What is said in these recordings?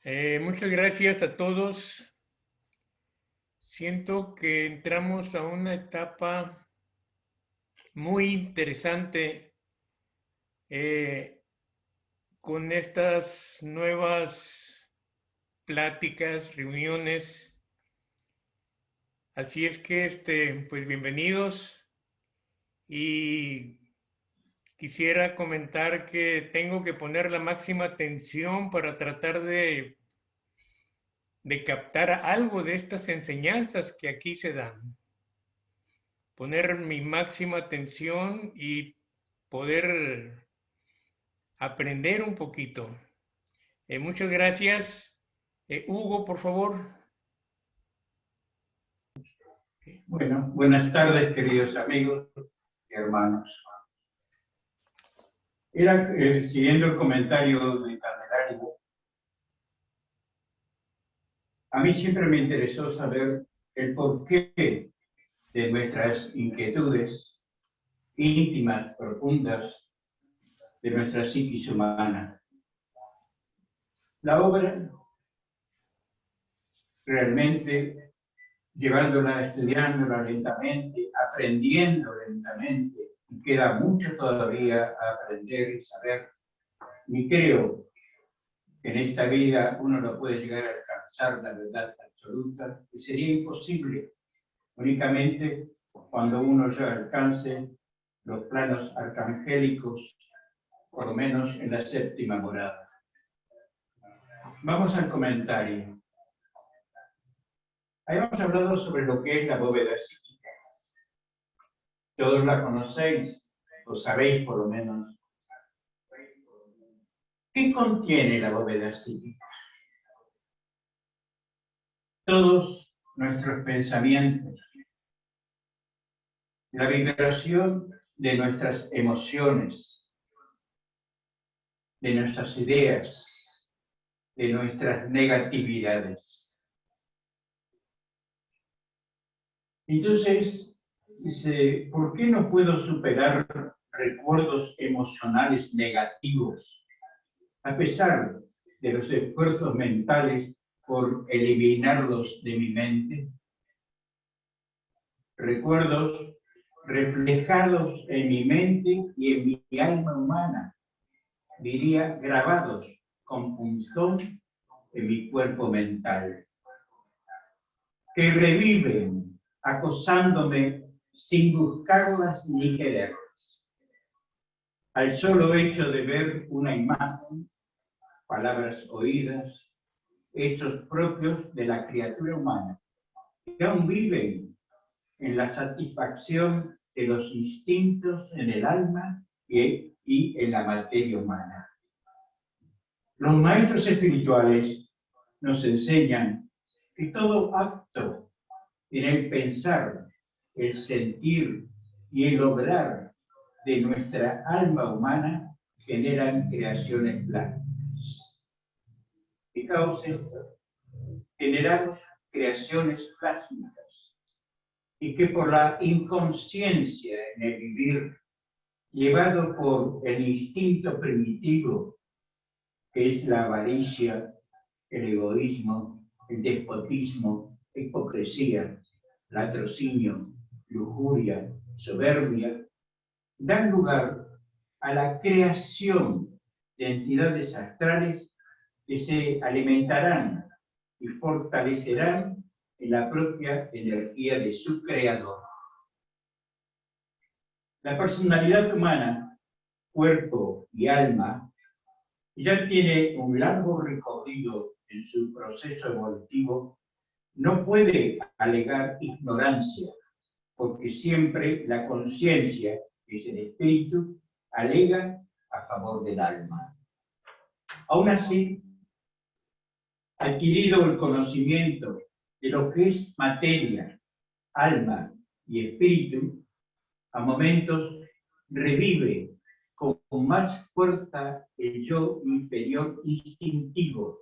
Muchas gracias a todos. Siento que entramos a una etapa muy interesante eh, con estas nuevas pláticas, reuniones. Así es que, pues bienvenidos y quisiera comentar que tengo que poner la máxima atención para tratar de captar algo de estas enseñanzas que aquí se dan. Poner mi máxima atención y poder aprender un poquito. Muchas gracias. Hugo, por favor. Bueno, buenas tardes, queridos amigos y hermanos. Siguiendo el comentario de Candelario, a mí siempre me interesó saber el porqué de nuestras inquietudes íntimas, profundas, de nuestra psiquis humana. La obra, realmente, llevándola, estudiándola lentamente, aprendiendo lentamente, y queda mucho todavía a aprender y saber, ni creo que en esta vida uno no puede llegar a alcanzar la verdad absoluta, que sería imposible únicamente cuando uno ya alcance los planos arcangélicos, por lo menos en la séptima morada. Vamos al comentario. Habíamos hablado sobre lo que es la bóveda psíquica. Todos la conocéis, o sabéis por lo menos. ¿Qué contiene la bóveda psíquica? Todos nuestros pensamientos, la vibración de nuestras emociones, de nuestras ideas, de nuestras negatividades. Entonces, dice, ¿por qué no puedo superar recuerdos emocionales negativos, a pesar de los esfuerzos mentales por eliminarlos de mi mente? Recuerdos reflejados en mi mente y en mi alma humana, diría grabados con punzón en mi cuerpo mental, que reviven acosándome sin buscarlas ni quererlas. Al solo hecho de ver una imagen, palabras oídas, hechos propios de la criatura humana, que aún viven en la satisfacción de los instintos en el alma y en la materia humana. Los maestros espirituales nos enseñan que todo acto en el pensar, el sentir y el obrar de nuestra alma humana generan creaciones plásticas. ¿Qué causa esto? Generamos creaciones plásticas y que por la inconsciencia en el vivir, llevado por el instinto primitivo, que es la avaricia, el egoísmo, el despotismo, la hipocresía, latrocinio, lujuria, soberbia, dan lugar a la creación de entidades astrales que se alimentarán y fortalecerán en la propia energía de su creador. La personalidad humana, cuerpo y alma, ya tiene un largo recorrido en su proceso evolutivo, no puede alegar ignorancia, porque siempre la conciencia, que es el espíritu, alega a favor del alma. Aún así, adquirido el conocimiento de lo que es materia, alma y espíritu, a momentos revive con más fuerza el yo inferior instintivo,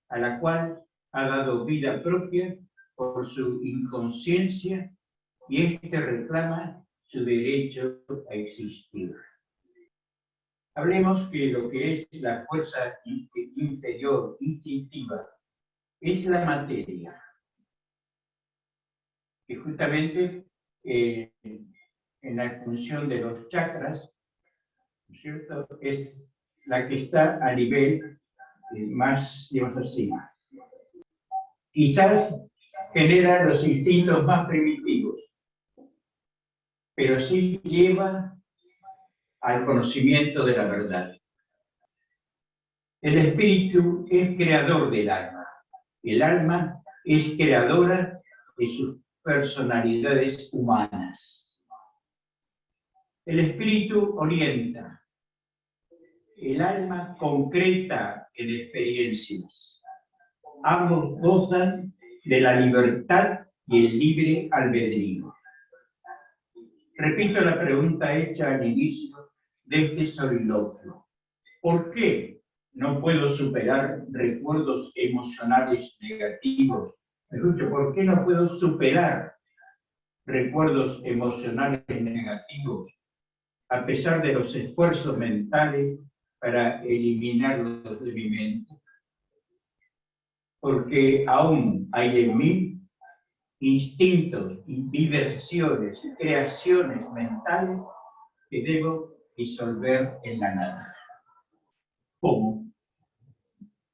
a la cual ha dado vida propia por su inconsciencia y éste reclama su derecho a existir. Hablemos que lo que es la fuerza inferior, instintiva, es la materia, que justamente en la función de los chakras, ¿no es cierto?, es la que está a nivel más, digamos así, quizás genera los instintos más primitivos, pero sí lleva al conocimiento de la verdad. El espíritu es creador del alma. El alma es creadora de sus personalidades humanas. El espíritu orienta. El alma concreta en experiencias. Ambos gozan de la libertad y el libre albedrío. Repito la pregunta hecha al inicio de este soliloquio. ¿Por qué no puedo superar recuerdos emocionales negativos? ¿Por qué no puedo superar recuerdos emocionales negativos a pesar de los esfuerzos mentales para eliminarlos de mi mente? Porque aún hay en mí instintos y vibraciones y creaciones mentales que debo disolver en la nada. ¿Cómo?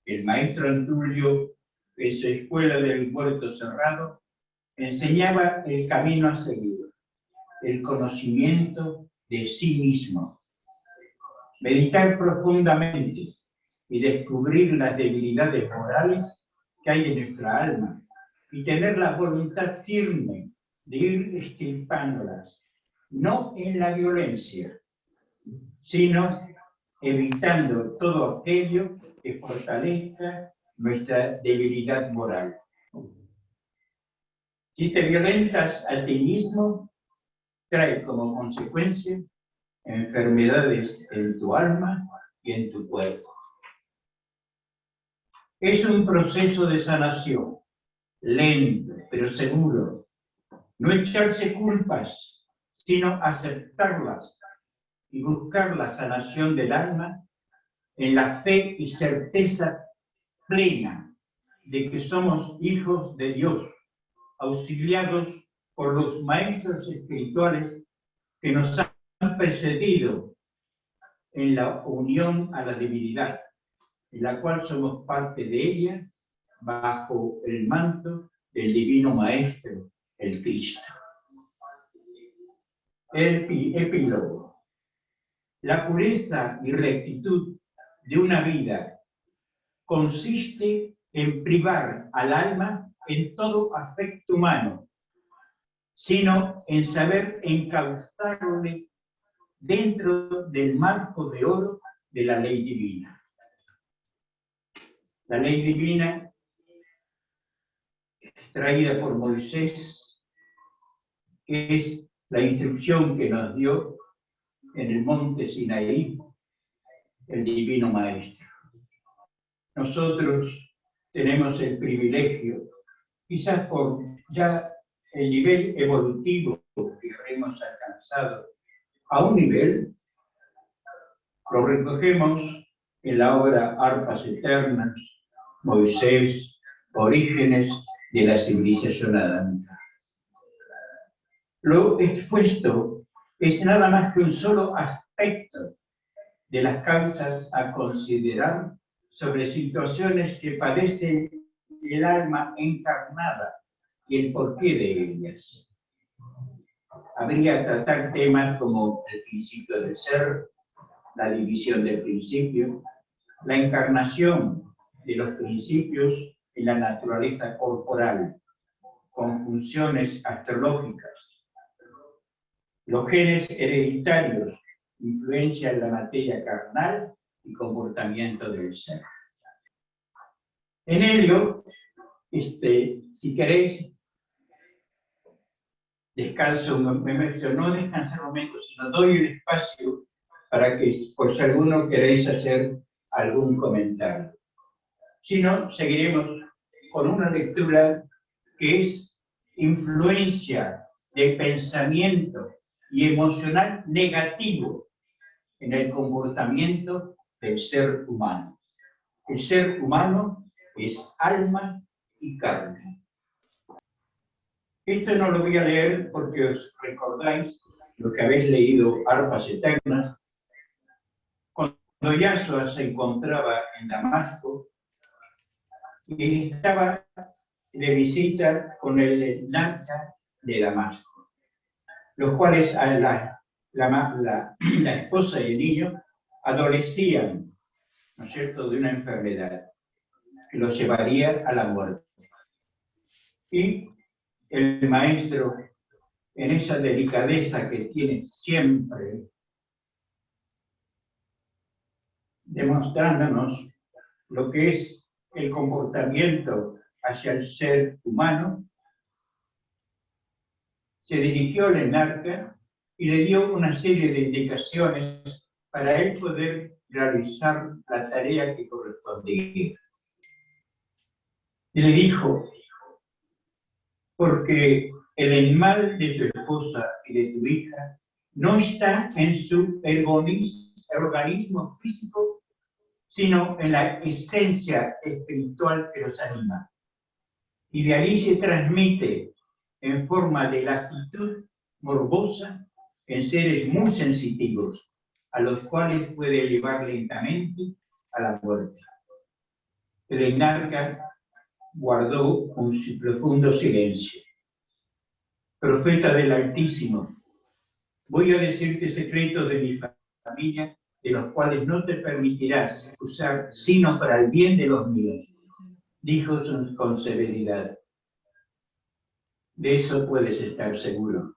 El maestro Antulio, en su escuela del Huerto Cerrado, enseñaba el camino a seguir, el conocimiento de sí mismo. Meditar profundamente y descubrir las debilidades morales que hay en nuestra alma y tener la voluntad firme de ir extirpándolas, no en la violencia, sino evitando todo aquello que fortalezca nuestra debilidad moral. Si te violentas a ti mismo, trae como consecuencia enfermedades en tu alma y en tu cuerpo. Es un proceso de sanación, lento pero seguro. No echarse culpas, sino aceptarlas y buscar la sanación del alma en la fe y certeza plena de que somos hijos de Dios, auxiliados por los maestros espirituales que nos han precedido en la unión a la divinidad, en la cual somos parte de ella bajo el manto del Divino Maestro, el Cristo. Epílogo. La pureza y rectitud de una vida consiste en privar al alma en todo afecto humano, sino en saber encauzarle dentro del marco de oro de la ley divina. La ley divina, traída por Moisés, es la instrucción que nos dio en el monte Sinaí el Divino Maestro. Nosotros tenemos el privilegio, quizás por ya el nivel evolutivo que hemos alcanzado, a un nivel, lo recogemos en la obra Arpas Eternas, Moisés, Orígenes de la civilización adámica. Lo expuesto es nada más que un solo aspecto de las causas a considerar sobre situaciones que padece el alma encarnada y el porqué de ellas. Habría que tratar temas como el principio del ser, la división del principio, la encarnación de los principios en la naturaleza corporal, con funciones astrológicas, los genes hereditarios, influencia en la materia carnal y comportamiento del ser. En ello, si queréis, descanso, no descansar un momento, sino doy un espacio para que, por si alguno queréis hacer algún comentario. Si no, seguiremos con una lectura que es influencia de pensamiento y emocional negativo en el comportamiento del ser humano. El ser humano es alma y carne. Esto no lo voy a leer porque os recordáis lo que habéis leído, Arpas Eternas. Cuando Yahshua se encontraba en Damasco y estaba de visita con el Nata de Damasco, los cuales a la esposa y el niño adolecían, ¿no es cierto?, de una enfermedad que los llevaría a la muerte. Y el maestro, en esa delicadeza que tiene siempre, demostrándonos lo que es el comportamiento hacia el ser humano, se dirigió al enarca y le dio una serie de indicaciones para él poder realizar la tarea que correspondía. Y le dijo, porque el mal de tu esposa y de tu hija no está en su organismo físico, sino en la esencia espiritual que los anima. Y de ahí se transmite en forma de lasitud morbosa en seres muy sensitivos, a los cuales puede llevar lentamente a la muerte. El enarca guardó un profundo silencio. Profeta del Altísimo, voy a decirte secretos de mi familia, de los cuales no te permitirás usar sino para el bien de los míos, dijo con severidad. De eso puedes estar seguro.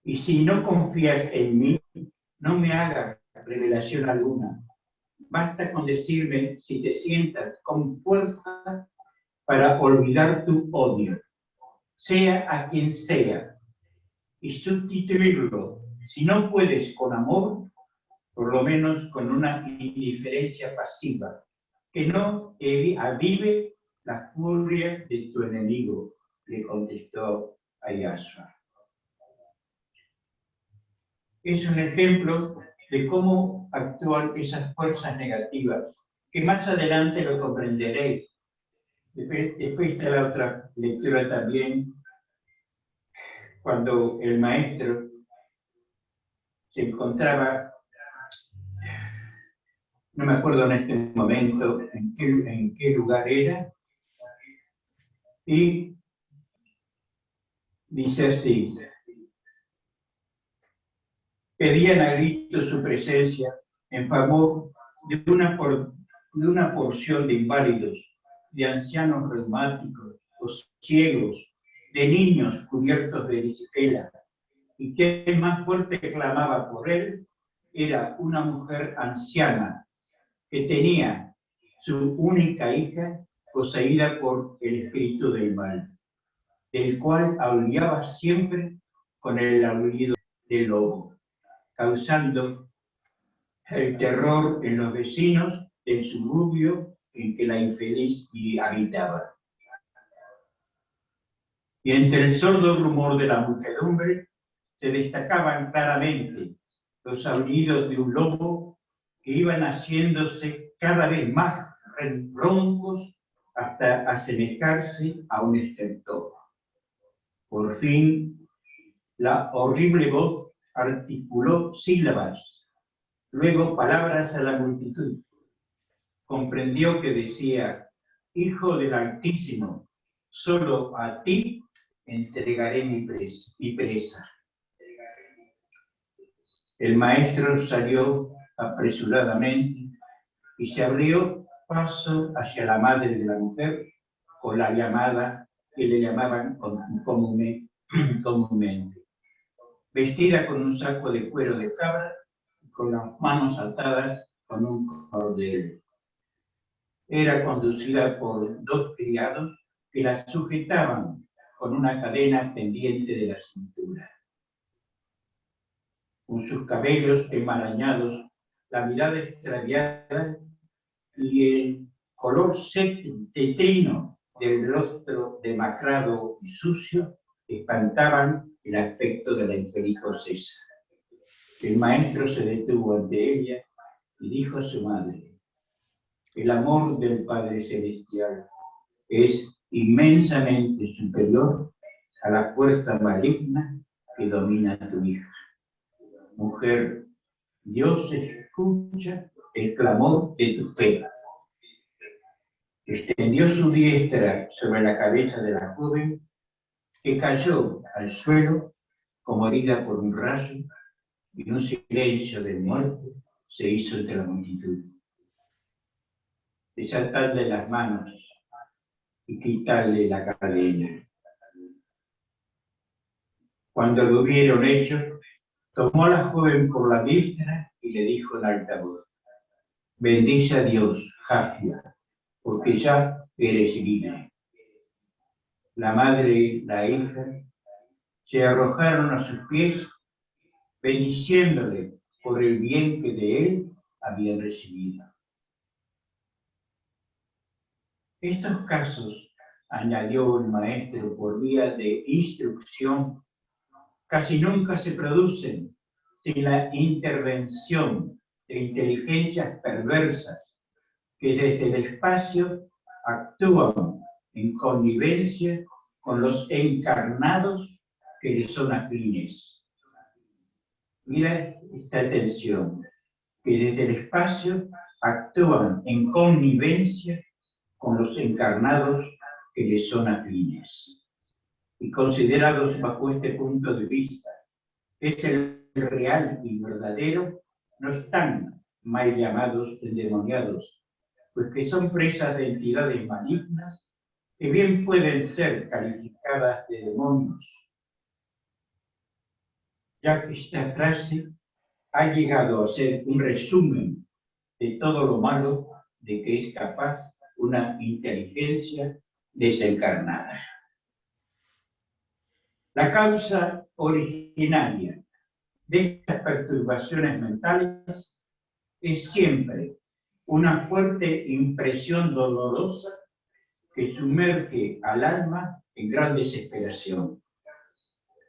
Y si no confías en mí, no me hagas revelación alguna. Basta con decirme si te sientas con fuerza para olvidar tu odio, sea a quien sea, y sustituirlo, si no puedes con amor, por lo menos con una indiferencia pasiva, que no avive la furia de tu enemigo, le contestó a Yahshua. Es un ejemplo de cómo actúan esas fuerzas negativas, que más adelante lo comprenderéis. Después está la otra lectura también, cuando el maestro se encontraba, no me acuerdo en este momento en qué lugar era, y dice así, pedían a gritos su presencia en favor de una porción de inválidos, de ancianos reumáticos o ciegos, de niños cubiertos de erisipela, y quien más fuerte clamaba por él era una mujer anciana que tenía su única hija poseída por el espíritu del mal, del cual aullaba siempre con el aullido del lobo, causando el terror en los vecinos del suburbio en que la infeliz habitaba. Y entre el sordo rumor de la muchedumbre se destacaban claramente los aullidos de un lobo que iban haciéndose cada vez más roncos hasta asemejarse a un estertor. Por fin, la horrible voz articuló sílabas, luego palabras a la multitud. Comprendió que decía, Hijo del Altísimo, solo a ti entregaré mi presa. El maestro salió apresuradamente y se abrió paso hacia la madre de la mujer con la llamada que le llamaban comúnmente, vestida con un saco de cuero de cabra y con las manos atadas con un cordel. Era conducida por dos criados que la sujetaban con una cadena pendiente de la cintura. Con sus cabellos enmarañados, la mirada extraviada y el color tetrino del rostro demacrado y sucio espantaban el aspecto de la infeliz Josesa. El maestro se detuvo ante ella y dijo a su madre: el amor del Padre Celestial es inmensamente superior a la fuerza maligna que domina a tu hija. Mujer, Dios escucha el clamor de tu fe. Extendió su diestra sobre la cabeza de la joven, que cayó al suelo como herida por un rayo, y un silencio de muerte se hizo entre la multitud. Desatadle las manos y quitarle la cadena. Cuando lo hubieron hecho, tomó a la joven por la diestra y le dijo en alta voz: bendice a Dios, Jafia, porque ya eres libre. La madre y la hija se arrojaron a sus pies, bendiciéndole por el bien que de él habían recibido. Estos casos, añadió el maestro por vía de instrucción, casi nunca se producen sin la intervención de inteligencias perversas que desde el espacio actúan en connivencia con los encarnados que les son afines. Mira esta atención, que desde el espacio actúan en connivencia con los encarnados que les son afines. Y considerados bajo este punto de vista, es el real y verdadero, no están mal llamados endemoniados, pues que son presas de entidades malignas que bien pueden ser calificadas de demonios, ya que esta frase ha llegado a ser un resumen de todo lo malo de que es capaz una inteligencia desencarnada. La causa originaria de estas perturbaciones mentales es siempre una fuerte impresión dolorosa que sumerge al alma en gran desesperación.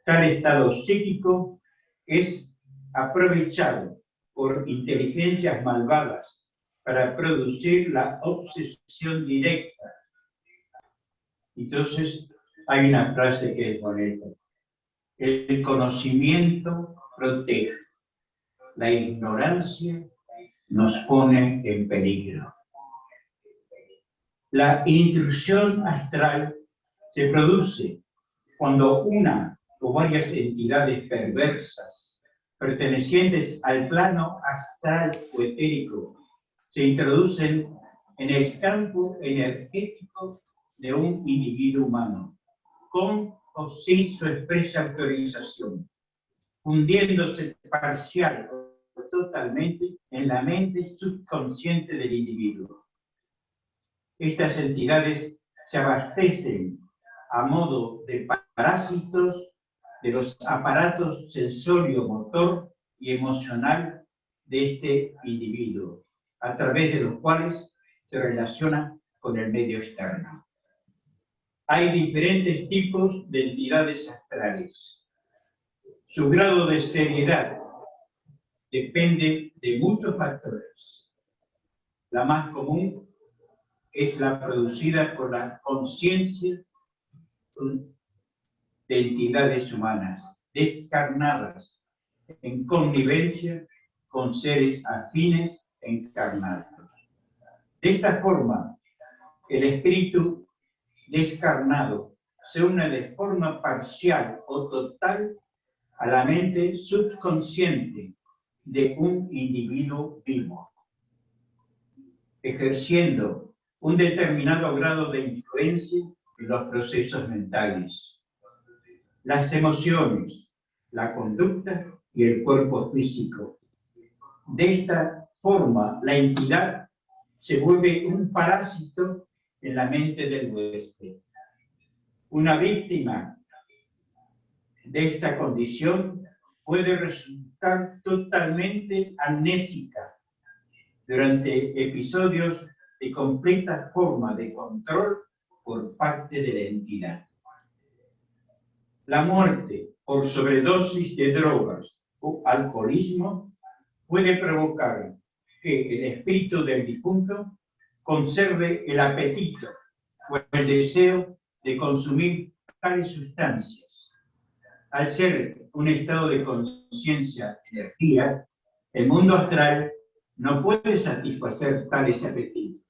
Tal estado psíquico es aprovechado por inteligencias malvadas para producir la obsesión directa. Entonces, hay una frase que es bonita: el conocimiento protege, la ignorancia nos pone en peligro. La intrusión astral se produce cuando una o varias entidades perversas pertenecientes al plano astral o etérico se introducen en el campo energético de un individuo humano, con o sin su expresa autorización, hundiéndose parcial o totalmente en la mente subconsciente del individuo. Estas entidades se abastecen a modo de parásitos de los aparatos sensorio, motor y emocional de este individuo, a través de los cuales se relaciona con el medio externo. Hay diferentes tipos de entidades astrales. Su grado de seriedad depende de muchos factores. La más común es la producida por la conciencia de entidades humanas, descarnadas, en connivencia con seres afines encarnados. De esta forma, el espíritu descarnado se une de forma parcial o total a la mente subconsciente de un individuo vivo, ejerciendo un determinado grado de influencia en los procesos mentales, las emociones, la conducta y el cuerpo físico. De esta forma, la entidad se vuelve un parásito en la mente del huésped. Una víctima de esta condición puede resultar totalmente amnésica durante episodios de completa forma de control por parte de la entidad. La muerte por sobredosis de drogas o alcoholismo puede provocar que el espíritu del difunto conserve el apetito o el deseo de consumir tales sustancias. Al ser un estado de conciencia, energía, el mundo astral no puede satisfacer tales apetitos,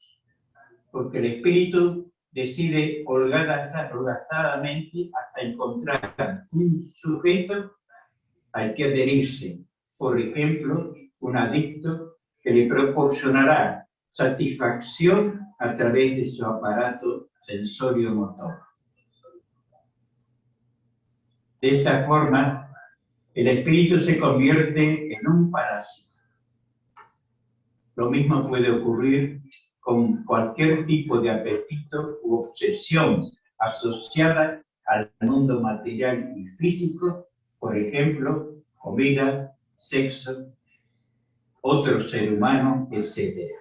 porque el espíritu decide holgadamente hasta encontrar un sujeto al que adherirse, por ejemplo, un adicto que le proporcionará satisfacción a través de su aparato sensorio-motor. De esta forma, el espíritu se convierte en un parásito. Lo mismo puede ocurrir con cualquier tipo de apetito u obsesión asociada al mundo material y físico, por ejemplo, comida, sexo, otro ser humano, etc.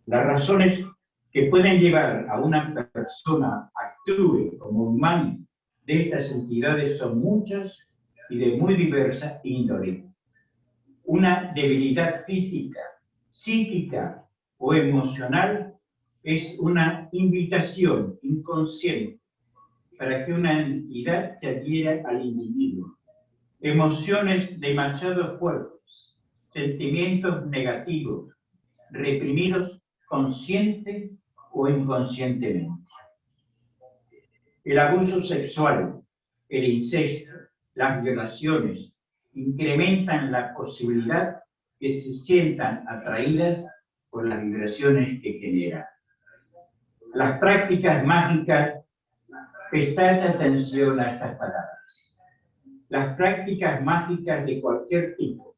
Las razones que pueden llevar a una persona a actúe como humano de estas entidades son muchas y de muy diversa índole. Una debilidad física, psíquica o emocional es una invitación inconsciente para que una entidad se adhiera al individuo. Emociones demasiado fuertes, sentimientos negativos, reprimidos consciente o inconscientemente. El abuso sexual, el incesto, las violaciones incrementan la posibilidad que se sientan atraídas por las vibraciones que generan. Las prácticas mágicas, prestad atención a estas palabras. Las prácticas mágicas de cualquier tipo,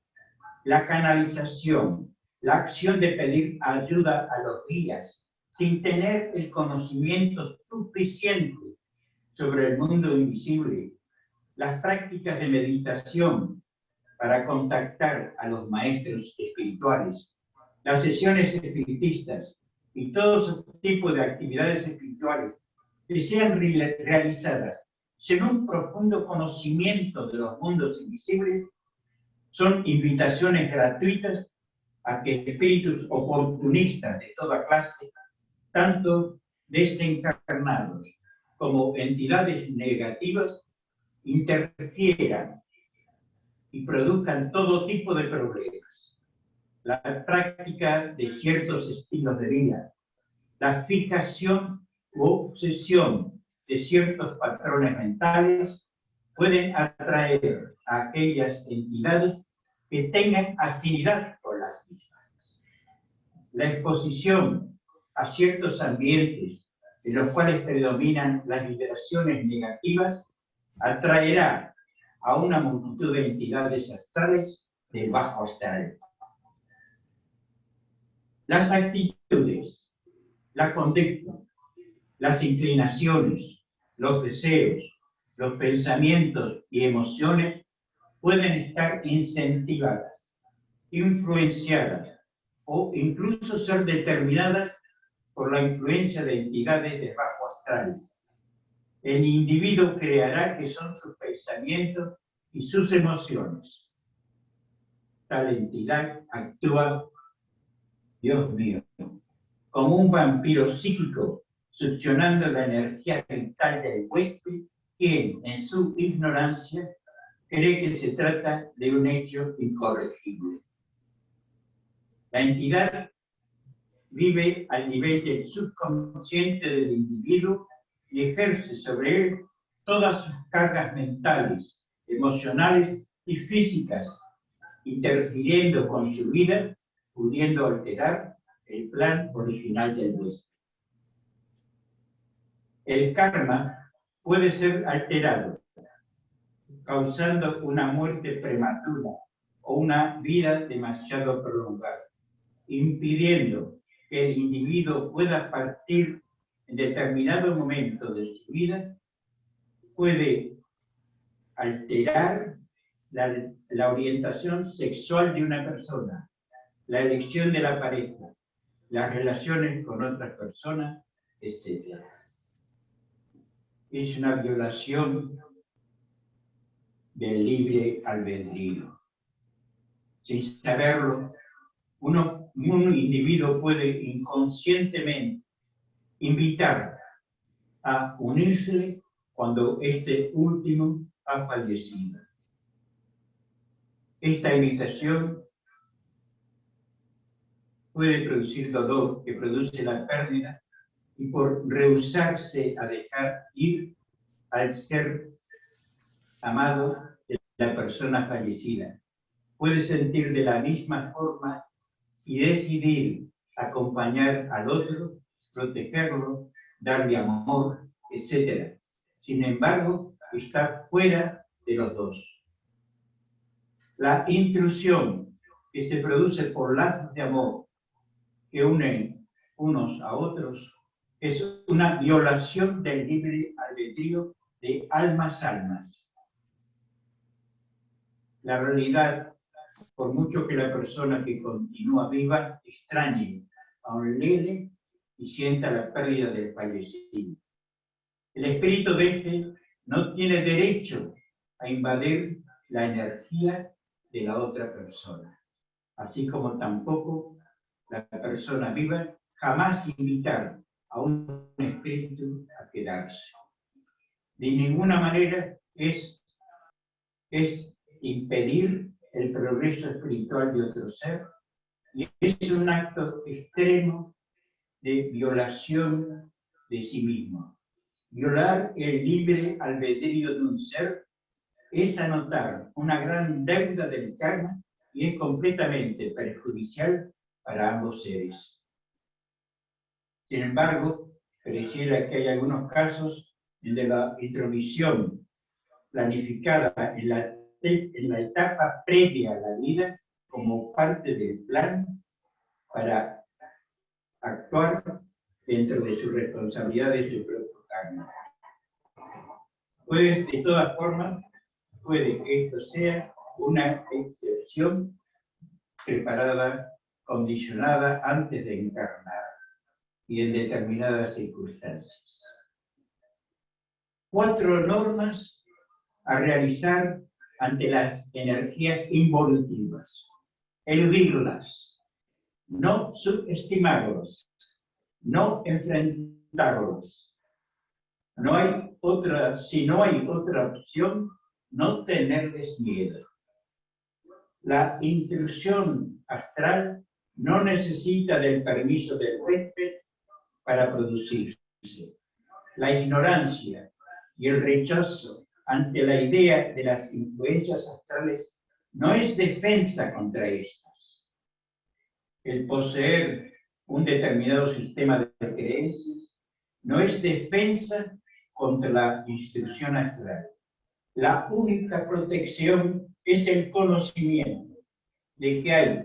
la canalización, la acción de pedir ayuda a los guías, sin tener el conocimiento suficiente sobre el mundo invisible, las prácticas de meditación para contactar a los maestros espirituales, las sesiones espiritistas y todo tipo de actividades espirituales que sean realizadas sin un profundo conocimiento de los mundos invisibles, son invitaciones gratuitas a que espíritus oportunistas de toda clase, tanto desencarnados como entidades negativas, interfieran y produzcan todo tipo de problemas. La práctica de ciertos estilos de vida, la fijación u obsesión de ciertos patrones mentales pueden atraer a aquellas entidades que tengan afinidad con las mismas. La exposición a ciertos ambientes en los cuales predominan las vibraciones negativas atraerá a una multitud de entidades astrales de bajo astral. Las actitudes, la conducta, las inclinaciones, los deseos, los pensamientos y emociones pueden estar incentivadas, influenciadas o incluso ser determinadas por la influencia de entidades de bajo astral. El individuo creará que son sus pensamientos y sus emociones. Tal entidad actúa, Dios mío, como un vampiro psíquico, succionando la energía vital del huésped, quien, en su ignorancia, cree que se trata de un hecho incorregible. La entidad vive al nivel del subconsciente del individuo y ejerce sobre él todas sus cargas mentales, emocionales y físicas, interfiriendo con su vida, pudiendo alterar el plan original del huésped. El karma puede ser alterado, causando una muerte prematura o una vida demasiado prolongada, impidiendo que el individuo pueda partir en determinado momento de su vida. Puede alterar la orientación sexual de una persona, la elección de la pareja, las relaciones con otras personas, etc. Es una violación del libre albedrío. Sin saberlo, un individuo puede inconscientemente invitar a unirse cuando este último ha fallecido. Esta invitación puede producir dolor, que produce la pérdida, y por rehusarse a dejar ir al ser amado de la persona fallecida, puede sentir de la misma forma y decidir acompañar al otro, protegerlo, darle amor, etc. Sin embargo, está fuera de los dos. La intrusión que se produce por lazos de amor que unen unos a otros es una violación del libre albedrío de almas. La realidad, por mucho que la persona que continúa viva extrañe a un lele y sienta la pérdida del fallecido, el espíritu de este no tiene derecho a invadir la energía de la otra persona, así como tampoco la persona viva jamás invitar a un espíritu a quedarse. De ninguna manera es impedir el progreso espiritual de otro ser, y es un acto extremo de violación de sí mismo. Violar el libre albedrío de un ser es anotar una gran deuda del karma y es completamente perjudicial para ambos seres. Sin embargo, pareciera que hay algunos casos donde la intromisión planificada en la etapa previa a la vida como parte del plan para actuar dentro de su responsabilidad de su propio karma. Pues, de todas formas, puede que esto sea una excepción preparada, condicionada antes de encarnar y en determinadas circunstancias. 4 normas a realizar ante las energías involutivas. Eludirlas, no subestimarlas, no enfrentarlas. Si no hay otra opción, no tenerles miedo. La intrusión astral no necesita del permiso del huésped para producirse. La ignorancia y el rechazo ante la idea de las influencias astrales no es defensa contra estas. El poseer un determinado sistema de creencias no es defensa contra la instrucción astral. La única protección es el conocimiento de que hay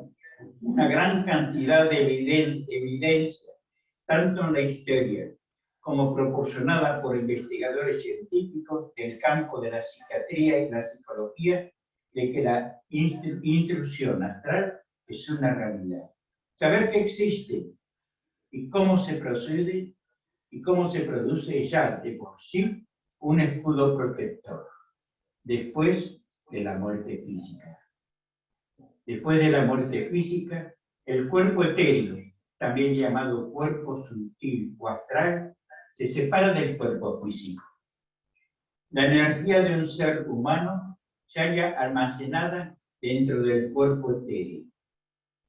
una gran cantidad de evidencia, tanto en la historia como proporcionada por investigadores científicos del campo de la psiquiatría y la psicología, de que la intrusión astral es una realidad. Saber que existe y cómo se procede y cómo se produce ya de por sí un escudo protector después de la muerte física. Después de la muerte física, el cuerpo etéreo, también llamado cuerpo sutil o astral, se separa del cuerpo físico. La energía de un ser humano se halla almacenada dentro del cuerpo etéreo.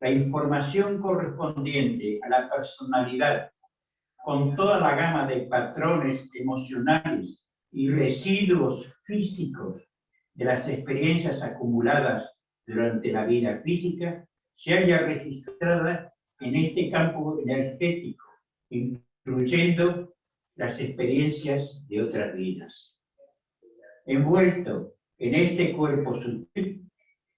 La información correspondiente a la personalidad, con toda la gama de patrones emocionales y residuos físicos de las experiencias acumuladas durante la vida física, se halla registrada en este campo energético, incluyendo las experiencias de otras vidas. Envuelto en este cuerpo sutil,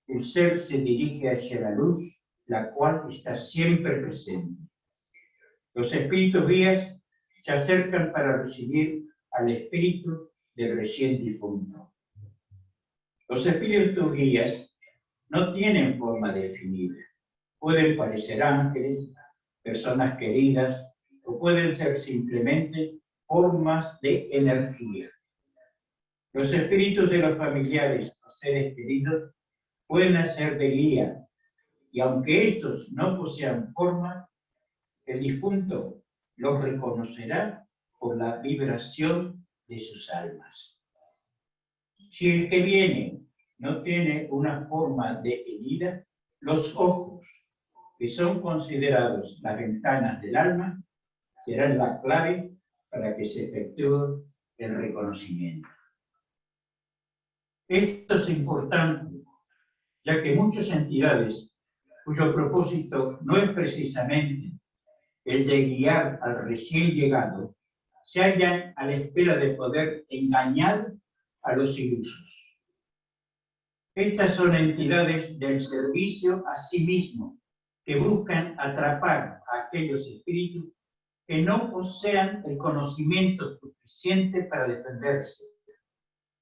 el ser se dirige hacia la luz, la cual está siempre presente. Los espíritus guías se acercan para recibir al espíritu del recién difunto. Los espíritus guías no tienen forma definida. Pueden parecer ángeles, personas queridas, o pueden ser simplemente formas de energía. Los espíritus de los familiares nuestros seres queridos pueden ser de guía, y aunque estos no posean forma, el difunto los reconocerá por la vibración de sus almas. Si el que viene no tiene una forma definida, los ojos, que son considerados las ventanas del alma, serán la clave para que se efectúe el reconocimiento. Esto es importante, ya que muchas entidades cuyo propósito no es precisamente el de guiar al recién llegado, se hallan a la espera de poder engañar a los ilusos. Estas son entidades del servicio a sí mismo, que buscan atrapar a aquellos espíritus que no posean el conocimiento suficiente para defenderse.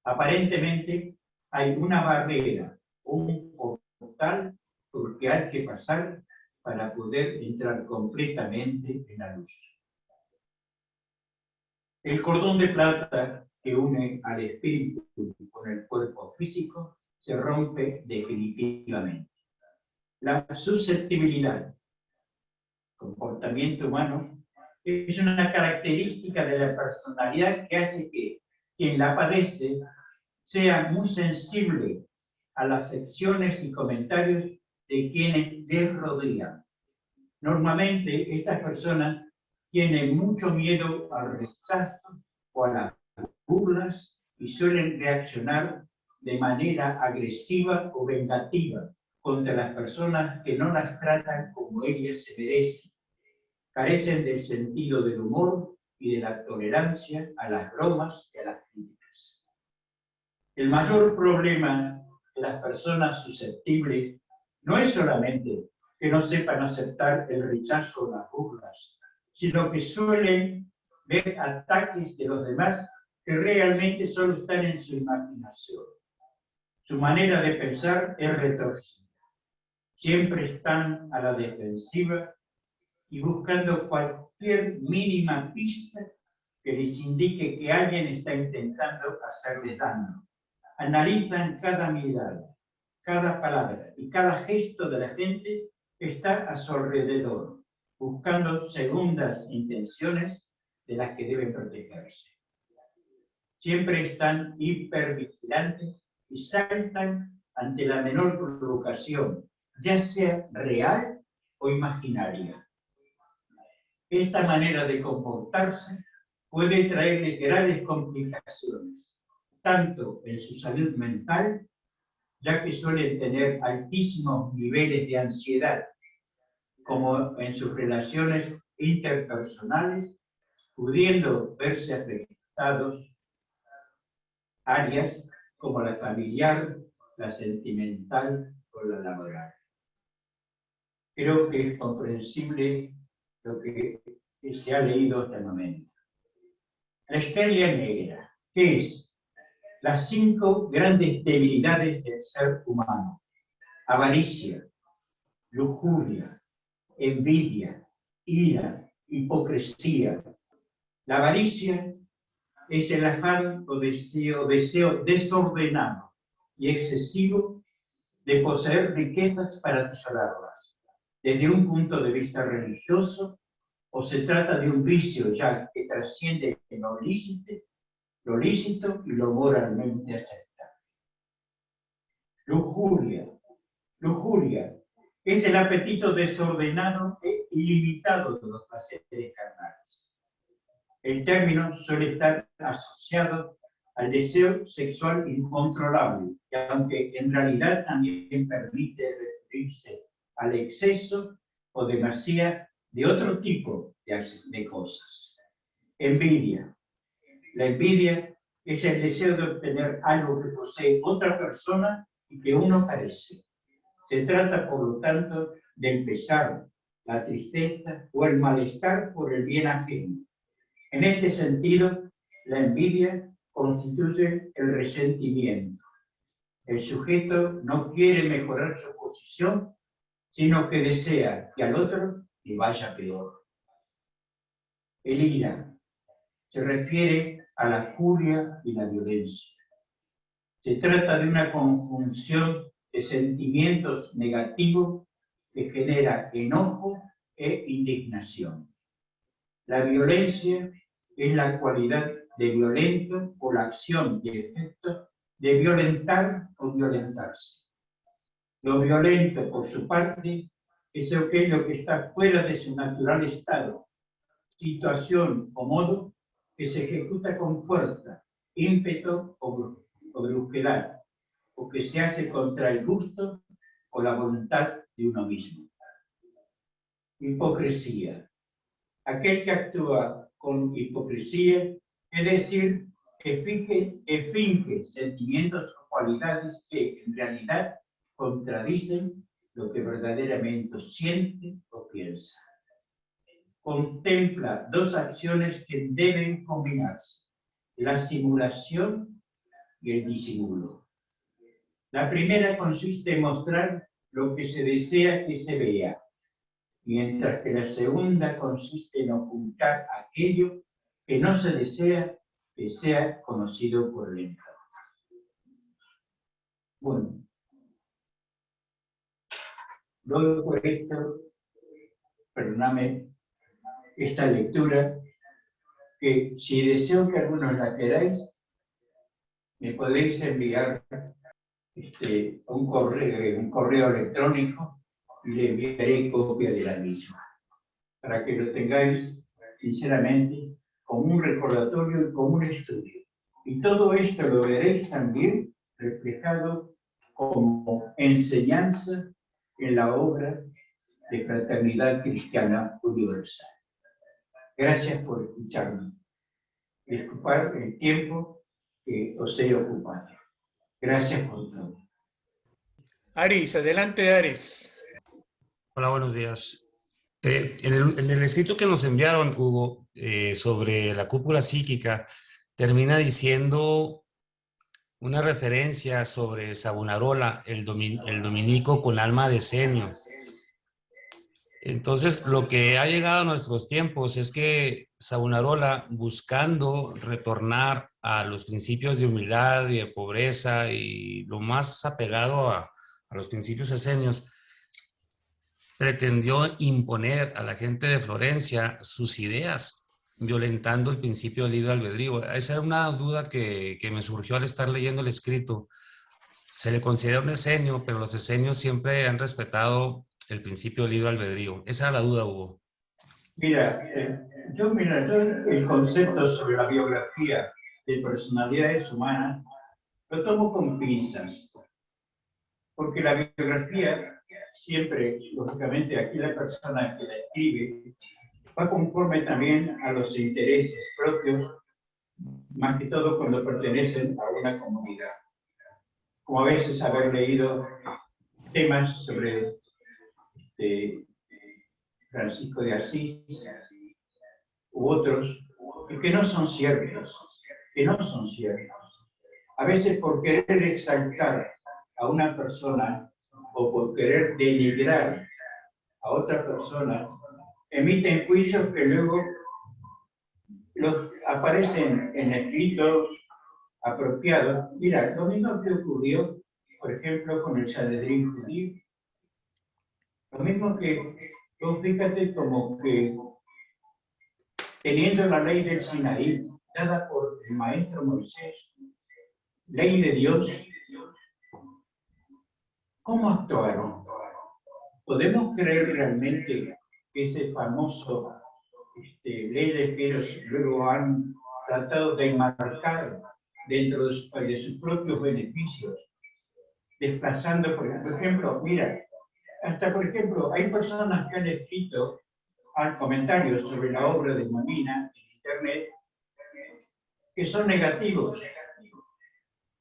Aparentemente hay una barrera, un portal por el que hay que pasar para poder entrar completamente en la luz. El cordón de plata que une al espíritu con el cuerpo físico se rompe definitivamente. La susceptibilidad, comportamiento humano, es una característica de la personalidad que hace que quien la padece sea muy sensible a las acciones y comentarios de quienes les rodean. Normalmente estas personas tienen mucho miedo al rechazo o a las burlas y suelen reaccionar de manera agresiva o vengativa contra las personas que no las tratan como ellas se merecen. Carecen del sentido del humor y de la tolerancia a las bromas y a las críticas. El mayor problema de las personas susceptibles no es solamente que no sepan aceptar el rechazo o las burlas, sino que suelen ver ataques de los demás que realmente solo están en su imaginación. Su manera de pensar es retorcida. Siempre están a la defensiva y buscando cualquier mínima pista que les indique que alguien está intentando hacerles daño. Analizan cada mirada, cada palabra y cada gesto de la gente que está a su alrededor, buscando segundas intenciones de las que deben protegerse. Siempre están hipervigilantes y saltan ante la menor provocación, ya sea real o imaginaria. Esta manera de comportarse puede traerles graves complicaciones, tanto en su salud mental, ya que suelen tener altísimos niveles de ansiedad, como en sus relaciones interpersonales, pudiendo verse afectados áreas como la familiar, la sentimental o la laboral. Creo que es comprensible lo que se ha leído hasta el momento. La estrella negra, ¿qué es? Las 5 grandes debilidades del ser humano: avaricia, lujuria, envidia, ira, hipocresía. La avaricia es el afán o deseo desordenado y excesivo de poseer riquezas para atesorarlas, desde un punto de vista religioso, o se trata de un vicio ya que trasciende lo lícito y lo moralmente aceptable. Lujuria. Lujuria es el apetito desordenado e ilimitado de los placeres carnales. El término suele estar asociado al deseo sexual incontrolable, que aunque en realidad también permite referirse al exceso o demasía de otro tipo de cosas. Envidia. La envidia es el deseo de obtener algo que posee otra persona y que uno carece. Se trata, por lo tanto, del pesar, la tristeza o el malestar por el bien ajeno. En este sentido, la envidia constituye el resentimiento. El sujeto no quiere mejorar su posición, sino que desea que al otro le vaya peor. El ira se refiere a la furia y la violencia. Se trata de una conjunción de sentimientos negativos que genera enojo e indignación. La violencia es la cualidad de violento o la acción y efecto de violentar o violentarse. Lo violento, por su parte, es aquello que está fuera de su natural estado, situación o modo que se ejecuta con fuerza, ímpetu o brusquedad, o que se hace contra el gusto o la voluntad de uno mismo. Hipocresía. Aquel que actúa con hipocresía, es decir, que finge sentimientos o cualidades que en realidad contradicen lo que verdaderamente siente o piensa. Contempla dos acciones que deben combinarse: la simulación y el disimulo. La primera consiste en mostrar lo que se desea que se vea, mientras que la segunda consiste en ocultar aquello que no se desea que sea conocido por dentro. Bueno, luego por esto, perdóname esta lectura, que si deseo que algunos la queráis, me podéis enviar un correo electrónico y le enviaré copia de la misma, para que lo tengáis sinceramente como un recordatorio y como un estudio. Y todo esto lo veréis también reflejado como enseñanza en la obra de Fraternidad Cristiana Universal. Gracias por escucharme. Disculpad el tiempo que os he ocupado. Gracias por todo. Aris, adelante, Aris. Hola, buenos días. En el escrito que nos enviaron, Hugo, sobre la cúpula psíquica, termina diciendo una referencia sobre Savonarola, el dominico con alma de senio. Entonces, lo que ha llegado a nuestros tiempos es que Savonarola, buscando retornar a los principios de humildad y de pobreza y lo más apegado a los principios esenios, pretendió imponer a la gente de Florencia sus ideas, violentando el principio del libre albedrío. Esa era una duda que me surgió al estar leyendo el escrito. Se le considera un esenio, pero los esenios siempre han respetado el principio del libre albedrío. Esa era la duda, Hugo. Mira, yo el concepto sobre la biografía de personalidades humanas lo tomo con pinzas, porque la biografía siempre, lógicamente, aquí la persona que la escribe va conforme también a los intereses propios, más que todo cuando pertenecen a una comunidad. Como a veces haber leído temas sobre Francisco de Asís u otros, que no son ciertos, A veces por querer exaltar a una persona o por querer denigrar a otra persona, emiten juicios que luego aparecen en escritos apropiados. Mira, lo mismo que ocurrió, por ejemplo, con el Sanedrín judío. Lo mismo que, tú fíjate como que teniendo la ley del Sinaí, dada por el maestro Moisés, ley de Dios, ¿cómo actuaron? ¿Podemos creer realmente que ese famoso ley de que ellos luego han tratado de enmarcar dentro de sus propios beneficios, desplazando, por ejemplo, mira, hasta por ejemplo, hay personas que han escrito comentarios sobre la obra de Mamina en Internet que son negativos,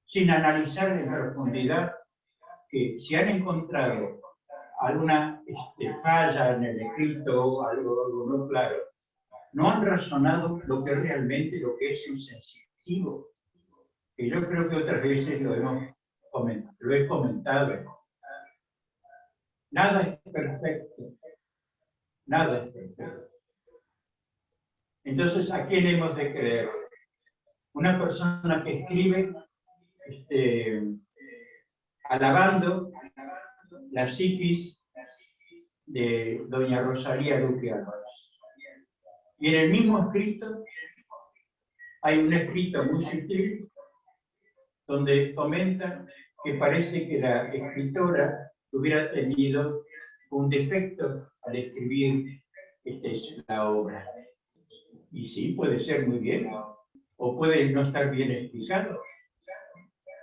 sin analizar en profundidad que si han encontrado alguna falla en el escrito, algo no claro, no han razonado lo que realmente es insensitivo. Y yo creo que otras veces lo he comentado. Nada es perfecto. Nada es perfecto. Entonces, ¿a quién hemos de creer? Una persona que escribe alabando la psiquis de doña Rosalía Luque Álvarez. Y en el mismo escrito hay un escrito muy sutil donde comenta que parece que la escritora hubiera tenido un defecto al escribir la obra. Y sí, puede ser muy bien, o puede no estar bien explicado.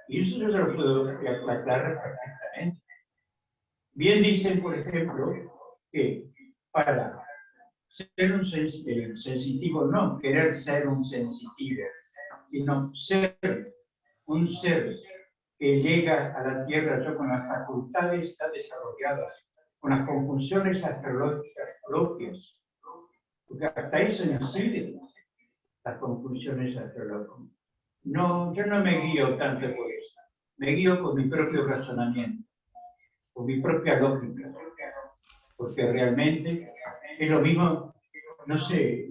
Y eso yo lo puedo aclarar perfectamente. Bien dicen, por ejemplo, que para ser un sensitivo, no querer ser un sensitivo, sino ser un ser que llega a la Tierra ya con las facultades ya desarrolladas, con las conjunciones astrológicas propias, porque hasta eso incide las conjunciones astrológicas. No, yo no me guío tanto por eso, me guío por mi propio razonamiento, por mi propia lógica, porque realmente es lo mismo, no sé,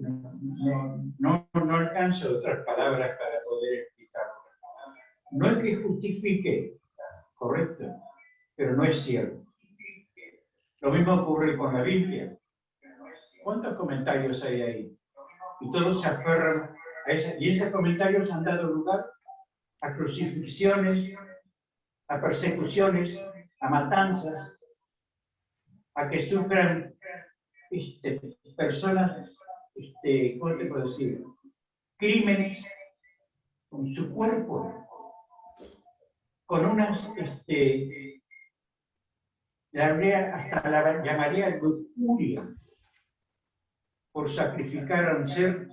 no alcanzo otras palabras para poder explicarlo. No es que justifique, correcto, pero no es cierto. Lo mismo ocurre con la Biblia. ¿Cuántos comentarios hay ahí? Y todos se aferran a esa, y esos comentarios han dado lugar a crucifixiones, a persecuciones, a matanzas, a que sufran personas, ¿cómo te puedo decir? Crímenes con su cuerpo, con unas, hasta la llamaría lujuria, por sacrificar a un ser,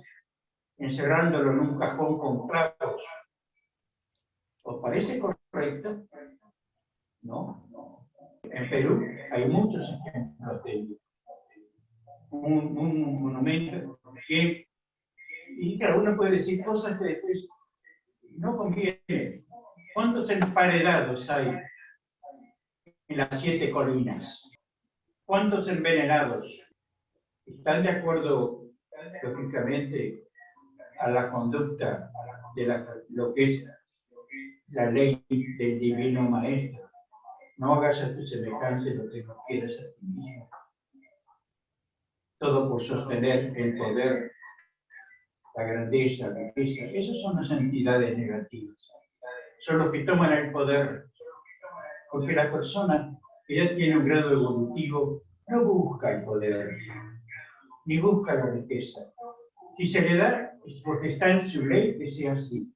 encerrándolo en un cajón con clavos. ¿Os parece correcto? No. En Perú hay muchos ejemplos de ello. Un monumento que, y claro, uno puede decir cosas que después no conviene. ¿Cuántos emparedados hay en las 7 colinas? ¿Cuántos envenenados? ¿Están de acuerdo, lógicamente, a la conducta de lo que es la ley del divino maestro? No hagas a tu semejante lo que no quieras a ti mismo. Todo por sostener el poder, la grandeza, la riqueza. Esas son las entidades negativas. Son los que toman el poder. Porque la persona que ya tiene un grado evolutivo no busca el poder, ni busca la riqueza. Si se le da, es porque está en su ley que sea así.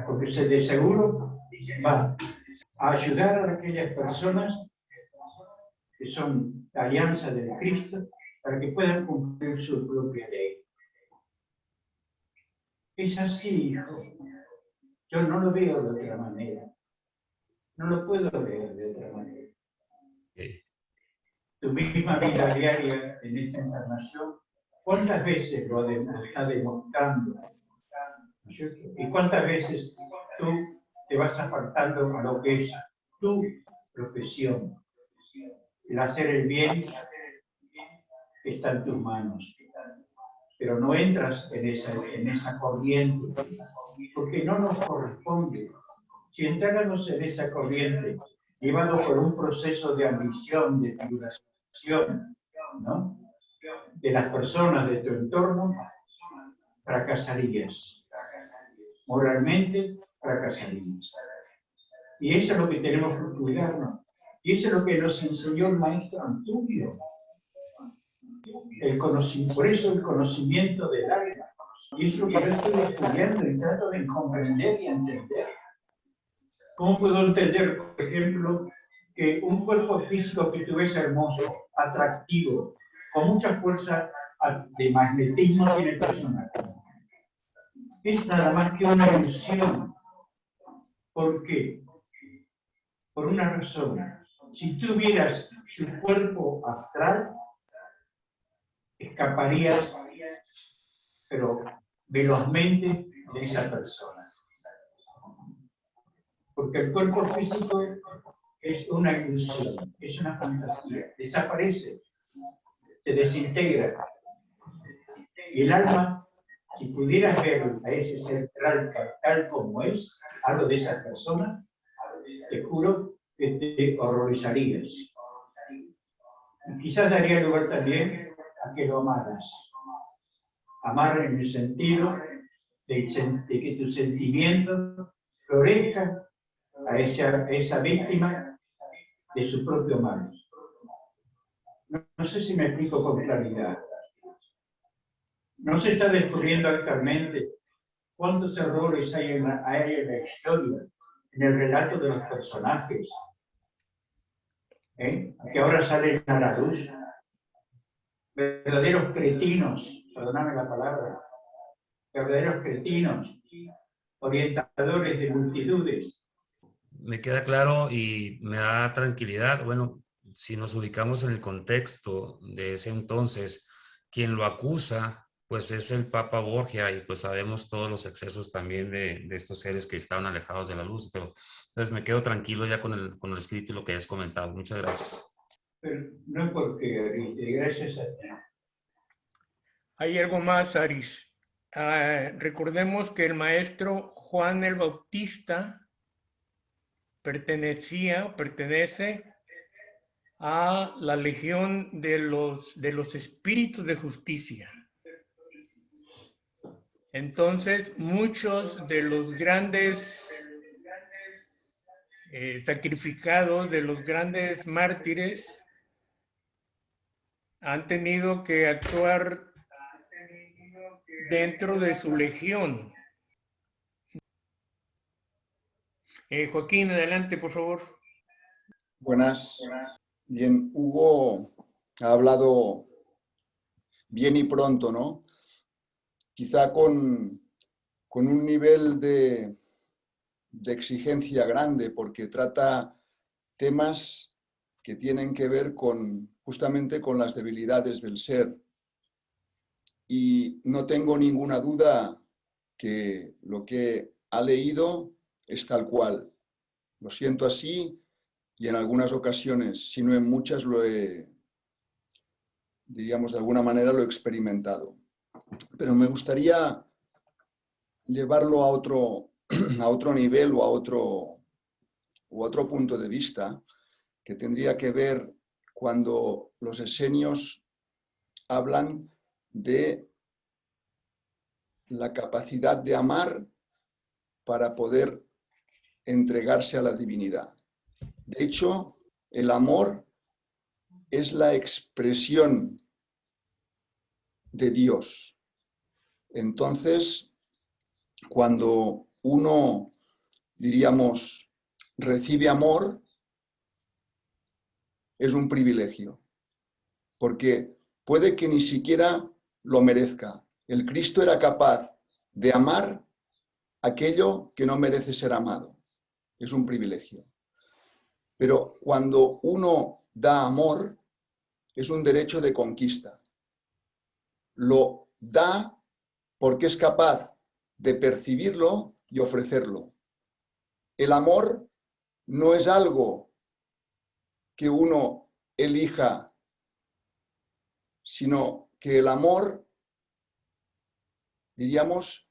Porque de seguro va a ayudar a aquellas personas que son la alianza del Cristo para que puedan cumplir su propia ley. Es así, hijo. Yo no lo veo de otra manera. No lo puedo ver de otra manera. Tu misma vida diaria en esta encarnación, ¿cuántas veces lo está demostrando? ¿No es cierto? ¿Y cuántas veces tú te vas apartando a lo que es tu profesión? El hacer el bien está en tus manos. Pero no entras en esa corriente, porque no nos corresponde. Si entráramos en esa corriente, llevado por un proceso de ambición, de figuración, ¿no?, de las personas de tu entorno, fracasarías. Moralmente, fracasarías. Y eso es lo que tenemos que cuidarnos. Y eso es lo que nos enseñó el maestro Antonio. Por eso el conocimiento del alma. Y es lo que yo estoy estudiando y trato de comprender y entender. ¿Cómo puedo entender, por ejemplo, que un cuerpo físico que tú ves hermoso, atractivo, con mucha fuerza de magnetismo tiene el personaje? Es nada más que una ilusión. ¿Por qué? Por una razón. Si tú vieras su cuerpo astral, escaparías, pero velozmente, de esa persona. Porque el cuerpo físico es una ilusión, es una fantasía, desaparece, se desintegra. Y el alma si pudieras ver a ese ser tal como es, algo de esa persona, te juro que te horrorizarías. Y quizás daría lugar también a que lo amaras. Amar en el sentido de que tu sentimiento florezca a esa víctima de su propio mal. No sé si me explico con claridad. No se está descubriendo actualmente cuántos errores hay en la historia, en el relato de los personajes, que ahora salen a la luz. Verdaderos cretinos, perdóname la palabra, verdaderos cretinos, orientadores de multitudes. Me queda claro y me da tranquilidad. Bueno, si nos ubicamos en el contexto de ese entonces, quien lo acusa, pues es el Papa Borgia y pues sabemos todos los excesos también de estos seres que estaban alejados de la luz. Pero entonces me quedo tranquilo ya con el escrito y lo que has comentado. Muchas gracias. Pero no porque, gracias a ti. Hay algo más, Aris. Recordemos que el maestro Juan el Bautista pertenece a la legión de los espíritus de justicia. Entonces, muchos de los grandes sacrificados, de los grandes mártires, han tenido que actuar dentro de su legión. Joaquín, adelante, por favor. Buenas. Bien, Hugo ha hablado bien y pronto, ¿no? Quizá con un nivel de exigencia grande, porque trata temas que tienen que ver justamente con las debilidades del ser. Y no tengo ninguna duda que lo que ha leído es tal cual. Lo siento así y en algunas ocasiones, si no en muchas, diríamos de alguna manera, lo he experimentado. Pero me gustaría llevarlo a otro nivel o a otro punto de vista, que tendría que ver cuando los esenios hablan de la capacidad de amar para poder entregarse a la divinidad. De hecho, el amor es la expresión de Dios. Entonces, cuando uno, diríamos, recibe amor, es un privilegio, porque puede que ni siquiera lo merezca. El Cristo era capaz de amar aquello que no merece ser amado. Es un privilegio. Pero cuando uno da amor, es un derecho de conquista. Lo da porque es capaz de percibirlo y ofrecerlo. El amor no es algo que uno elija, sino que el amor, diríamos,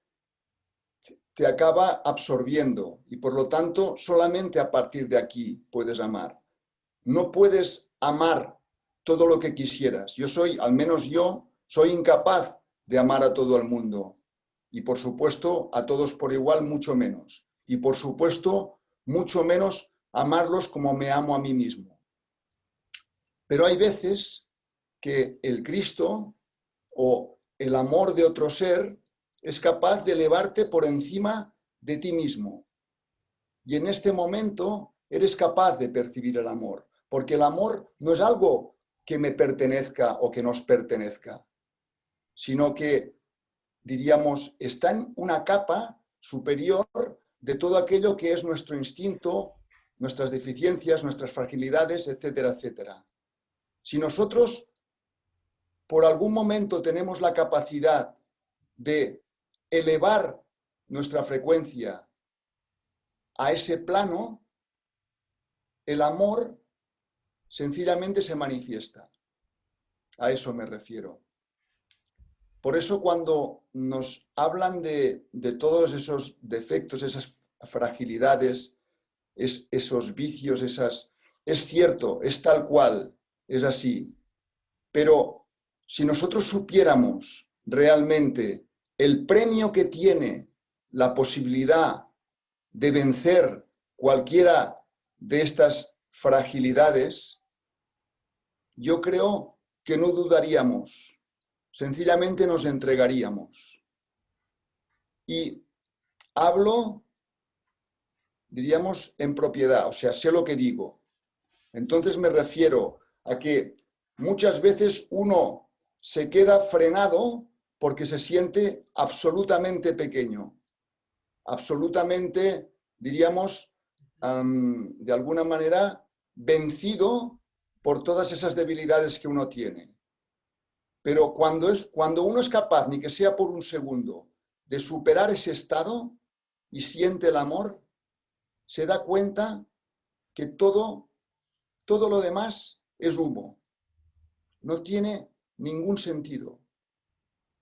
te acaba absorbiendo y por lo tanto solamente a partir de aquí puedes amar. No puedes amar todo lo que quisieras. Al menos yo, soy incapaz de amar a todo el mundo. Y por supuesto, a todos por igual, mucho menos. Y por supuesto, mucho menos amarlos como me amo a mí mismo. Pero hay veces que el Cristo o el amor de otro ser es capaz de elevarte por encima de ti mismo. Y en este momento eres capaz de percibir el amor, porque el amor no es algo que me pertenezca o que nos pertenezca, sino que, diríamos, está en una capa superior de todo aquello que es nuestro instinto, nuestras deficiencias, nuestras fragilidades, etcétera, etcétera. Si nosotros por algún momento tenemos la capacidad de elevar nuestra frecuencia a ese plano, el amor sencillamente se manifiesta. A eso me refiero. Por eso cuando nos hablan de todos esos defectos, esas fragilidades, esos vicios, es cierto, es tal cual, es así. Pero si nosotros supiéramos realmente el premio que tiene la posibilidad de vencer cualquiera de estas fragilidades, yo creo que no dudaríamos, sencillamente nos entregaríamos. Y hablo, diríamos, en propiedad, o sea, sé lo que digo. Entonces me refiero a que muchas veces uno se queda frenado porque se siente absolutamente pequeño, absolutamente, diríamos, de alguna manera, vencido por todas esas debilidades que uno tiene. Pero cuando uno es capaz, ni que sea por un segundo, de superar ese estado y siente el amor, se da cuenta que todo lo demás es humo. No tiene ningún sentido.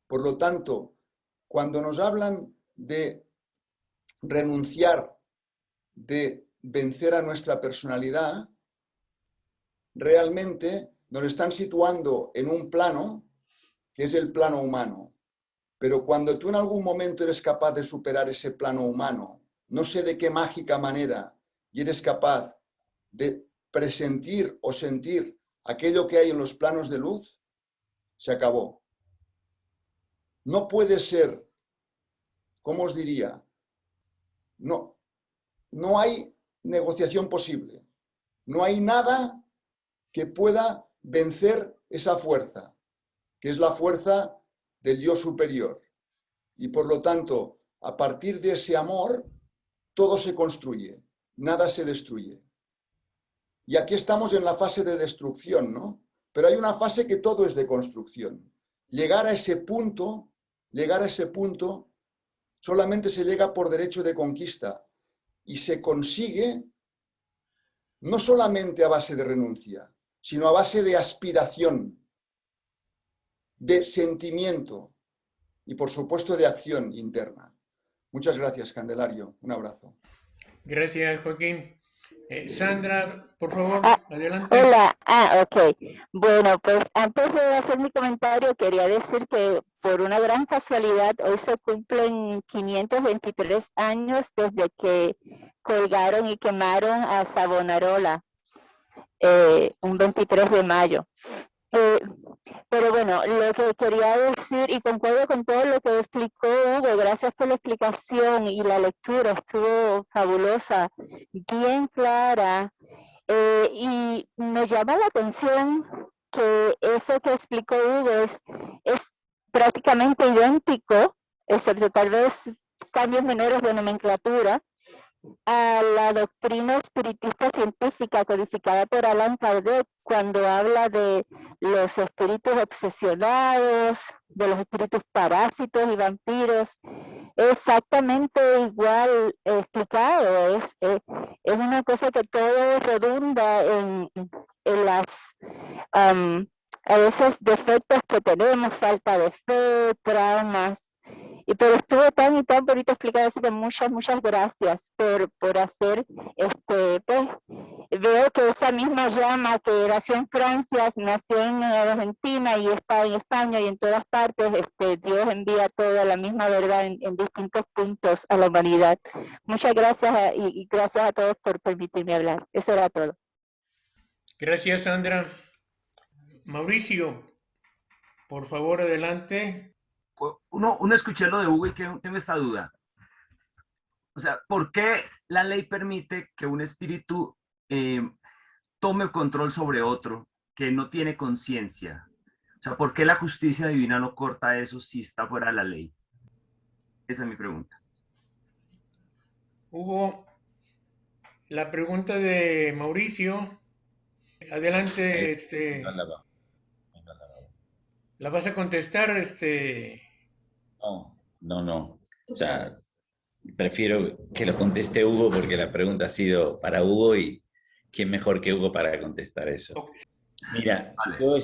Por lo tanto, cuando nos hablan de renunciar, de vencer a nuestra personalidad, realmente nos están situando en un plano que es el plano humano. Pero cuando tú en algún momento eres capaz de superar ese plano humano, no sé de qué mágica manera, y eres capaz de presentir o sentir aquello que hay en los planos de luz, se acabó. No puede ser, ¿cómo os diría? No hay negociación posible. No hay nada que pueda vencer esa fuerza, que es la fuerza del yo superior. Y por lo tanto, a partir de ese amor, todo se construye, nada se destruye. Y aquí estamos en la fase de destrucción, ¿no? Pero hay una fase que todo es de construcción. Llegar a ese punto, solamente se llega por derecho de conquista y se consigue no solamente a base de renuncia, sino a base de aspiración, de sentimiento y, por supuesto, de acción interna. Muchas gracias, Candelario. Un abrazo. Gracias, Joaquín. Sandra, por favor, adelante. Hola, ok. Bueno, pues antes de hacer mi comentario, quería decir que por una gran casualidad, hoy se cumplen 523 años desde que colgaron y quemaron a Savonarola, un 23 de mayo. Pero bueno, lo que quería decir, y concuerdo con todo lo que explicó Hugo, gracias por la explicación y la lectura, estuvo fabulosa, bien clara, y me llama la atención que eso que explicó Hugo es prácticamente idéntico, excepto tal vez cambios menores de nomenclatura, a la doctrina espiritista científica codificada por Allan Kardec cuando habla de los espíritus obsesionados, de los espíritus parásitos y vampiros. Exactamente igual explicado, es una cosa que todo redunda en las a veces defectos que tenemos, falta de fe, traumas. Y pero estuvo tan y tan bonito explicado, así que muchas gracias por hacer, pues, veo que esa misma llama que nació en Francia, nació en Argentina y está en España y en todas partes, Dios envía toda la misma verdad en distintos puntos a la humanidad. Muchas gracias y gracias a todos por permitirme hablar. Eso era todo. Gracias, Sandra. Mauricio, por favor, adelante. Uno escuché lo de Hugo y tengo esta duda. O sea, ¿por qué la ley permite que un espíritu tome control sobre otro que no tiene conciencia? O sea, ¿por qué la justicia divina no corta eso si está fuera de la ley? Esa es mi pregunta. Hugo, la pregunta de Mauricio. Adelante, ¿la vas a contestar? No. O sea, prefiero que lo conteste Hugo porque la pregunta ha sido para Hugo y quién mejor que Hugo para contestar eso. Mira, yo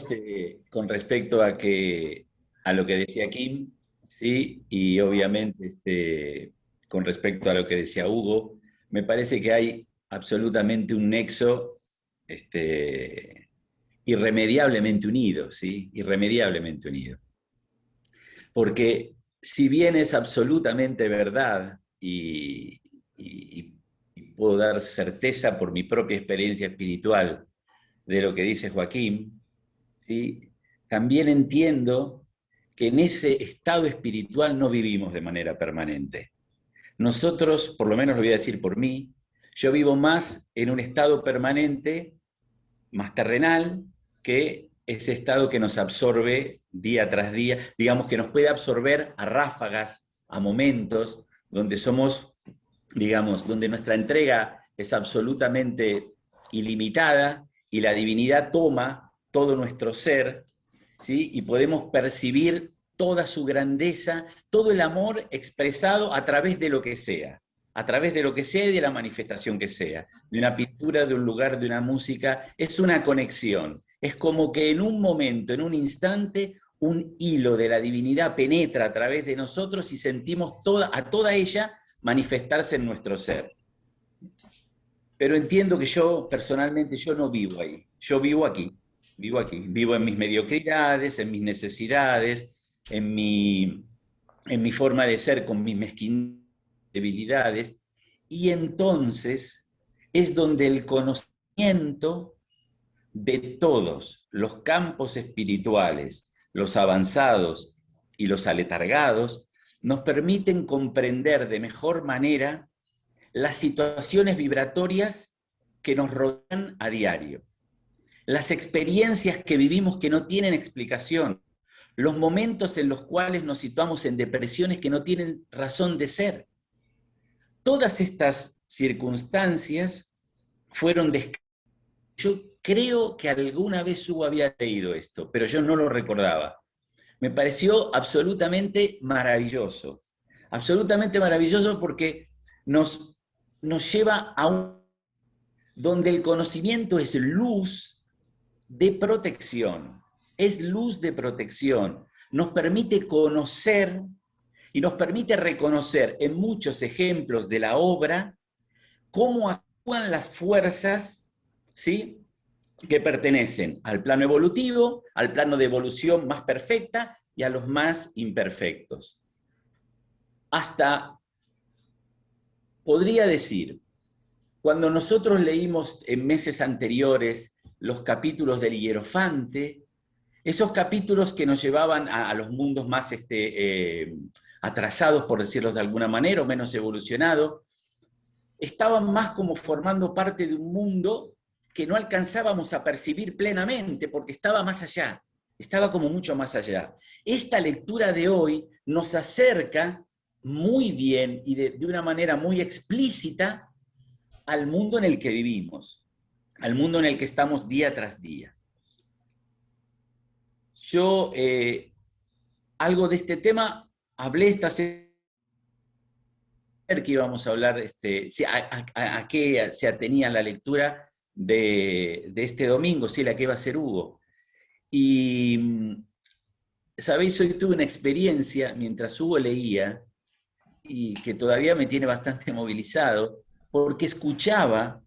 con respecto a que a lo que decía Kim, ¿sí? Y obviamente con respecto a lo que decía Hugo, me parece que hay absolutamente un nexo irremediablemente unido, ¿sí? Irremediablemente unido. Porque si bien es absolutamente verdad y puedo dar certeza por mi propia experiencia espiritual de lo que dice Joaquín, ¿sí? También entiendo que en ese estado espiritual no vivimos de manera permanente. Nosotros, por lo menos lo voy a decir por mí, yo vivo más en un estado permanente, más terrenal, que ese estado que nos absorbe día tras día, digamos que nos puede absorber a ráfagas, a momentos, donde somos, digamos, donde nuestra entrega es absolutamente ilimitada y la divinidad toma todo nuestro ser, ¿sí? Y podemos percibir toda su grandeza, todo el amor expresado a través de lo que sea, a través de lo que sea y de la manifestación que sea, de una pintura, de un lugar, de una música. Es una conexión, es como que en un momento, en un instante, un hilo de la divinidad penetra a través de nosotros y sentimos a toda ella manifestarse en nuestro ser. Pero entiendo que yo, personalmente, yo no vivo ahí, yo vivo aquí, vivo en mis mediocridades, en mis necesidades, en mi forma de ser, con mis mezquindades, debilidades, y entonces es donde el conocimiento de todos los campos espirituales, los avanzados y los aletargados, nos permiten comprender de mejor manera las situaciones vibratorias que nos rodean a diario, las experiencias que vivimos que no tienen explicación, los momentos en los cuales nos situamos en depresiones que no tienen razón de ser. Todas estas circunstancias fueron descritas. Yo creo que alguna vez Hugo había leído esto, pero yo no lo recordaba. Me pareció absolutamente maravilloso porque nos lleva a donde el conocimiento es luz de protección, nos permite conocer y nos permite reconocer en muchos ejemplos de la obra cómo actúan las fuerzas, ¿sí?, que pertenecen al plano evolutivo, al plano de evolución más perfecta y a los más imperfectos. Hasta, podría decir, cuando nosotros leímos en meses anteriores los capítulos del Hierofante, esos capítulos que nos llevaban a los mundos más atrasados, por decirlo de alguna manera, o menos evolucionados, estaban más como formando parte de un mundo que no alcanzábamos a percibir plenamente, porque estaba más allá, estaba como mucho más allá. Esta lectura de hoy nos acerca muy bien y de una manera muy explícita al mundo en el que vivimos, al mundo en el que estamos día tras día. Yo algo de este tema hablé esta semana, que íbamos a hablar, a qué se atenía la lectura de este domingo, sí, la que iba a ser Hugo. Y, ¿sabéis? Hoy tuve una experiencia mientras Hugo leía, y que todavía me tiene bastante movilizado, porque escuchaba,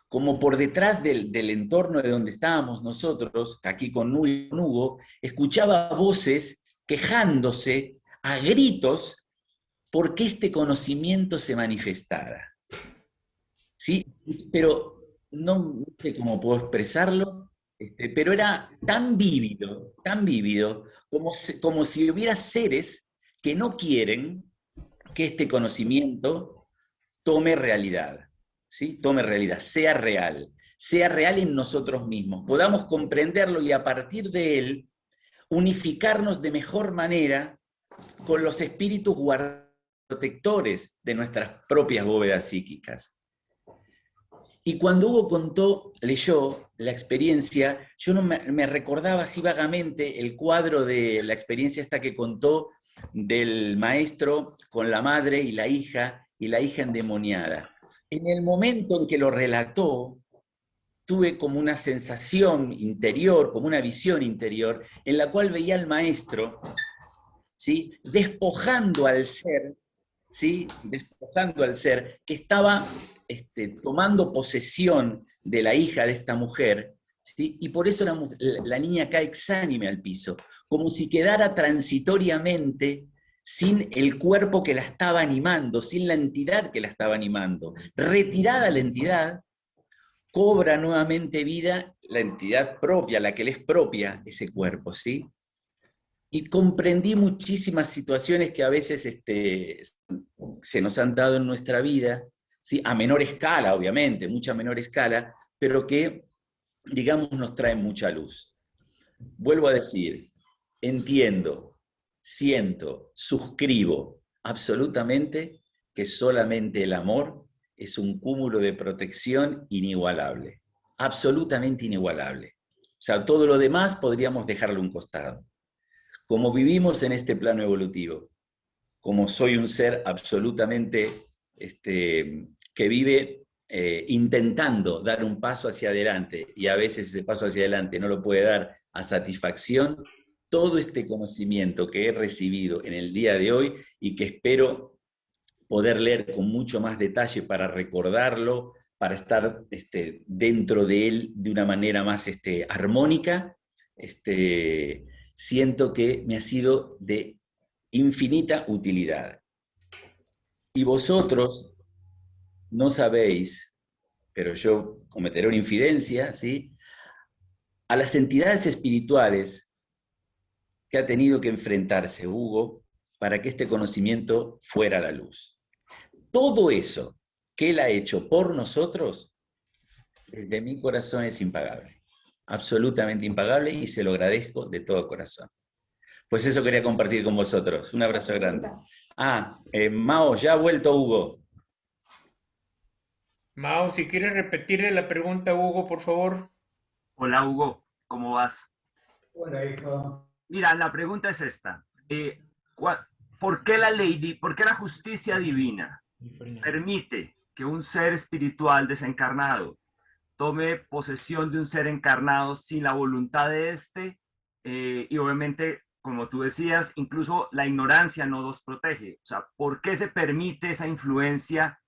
como por detrás del entorno de donde estábamos nosotros, aquí con Hugo, escuchaba voces quejándose a gritos porque este conocimiento se manifestara. ¿Sí? Pero no sé cómo puedo expresarlo, pero era tan vívido, como si hubiera seres que no quieren que este conocimiento tome realidad, ¿sí? Tome realidad, sea real en nosotros mismos, podamos comprenderlo y a partir de él unificarnos de mejor manera con los espíritus protectores de nuestras propias bóvedas psíquicas. Y cuando Hugo leyó la experiencia, yo no me recordaba así vagamente el cuadro de la experiencia esta que contó del maestro con la madre y la hija endemoniada. En el momento en que lo relató, tuve como una sensación interior, como una visión interior, en la cual veía al maestro, ¿sí?, despojando al ser, ¿sí?, despojando al ser, que estaba tomando posesión de la hija de esta mujer, ¿sí?, y por eso la niña cae exánime al piso, como si quedara transitoriamente sin el cuerpo que la estaba animando, sin la entidad que la estaba animando. Retirada la entidad, cobra nuevamente vida la entidad propia, la que le es propia ese cuerpo, ¿sí? Y comprendí muchísimas situaciones que a veces se nos han dado en nuestra vida, ¿sí?, a menor escala, obviamente, mucha menor escala, pero que, digamos, nos traen mucha luz. Vuelvo a decir, entiendo, siento, suscribo absolutamente que solamente el amor es un cúmulo de protección inigualable, absolutamente inigualable. O sea, todo lo demás podríamos dejarlo a un costado. Como vivimos en este plano evolutivo, como soy un ser absolutamente que vive intentando dar un paso hacia adelante y a veces ese paso hacia adelante no lo puede dar a satisfacción, todo este conocimiento que he recibido en el día de hoy y que espero poder leer con mucho más detalle para recordarlo, para estar dentro de él de una manera más armónica, siento que me ha sido de infinita utilidad. Y vosotros no sabéis, pero yo cometeré una infidencia, ¿sí?, a las entidades espirituales que ha tenido que enfrentarse Hugo para que este conocimiento fuera a la luz. Todo eso que él ha hecho por nosotros, desde mi corazón es impagable, absolutamente impagable, y se lo agradezco de todo corazón. Pues eso quería compartir con vosotros. Un abrazo grande. Mao, ya ha vuelto Hugo. Mao, si quieres repetirle la pregunta a Hugo, por favor. Hola Hugo, ¿cómo vas? Hola, hijo. Mira, la pregunta es esta. ¿Por qué por qué la justicia divina permite que un ser espiritual desencarnado tome posesión de un ser encarnado sin la voluntad de éste? Y obviamente, como tú decías, incluso la ignorancia no nos protege. O sea, ¿por qué se permite esa influencia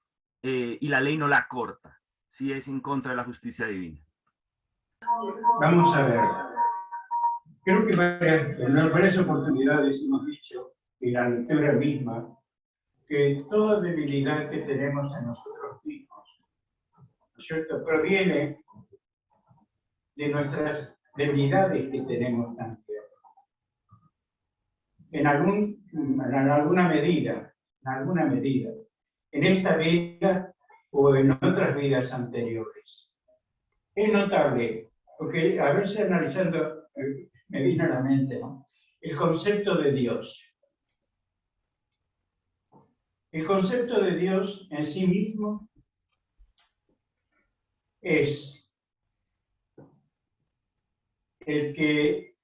y la ley no la corta si es en contra de la justicia divina? Vamos a ver. Creo que en varias oportunidades hemos dicho, en la lectura misma, que toda debilidad que tenemos en nosotros mismos, ¿no es cierto?, proviene de nuestras debilidades que tenemos también. En alguna medida, en esta vida o en otras vidas anteriores. Es notable, porque a veces analizando, me vino a la mente, ¿no?, el concepto de Dios. El concepto de Dios en sí mismo es el que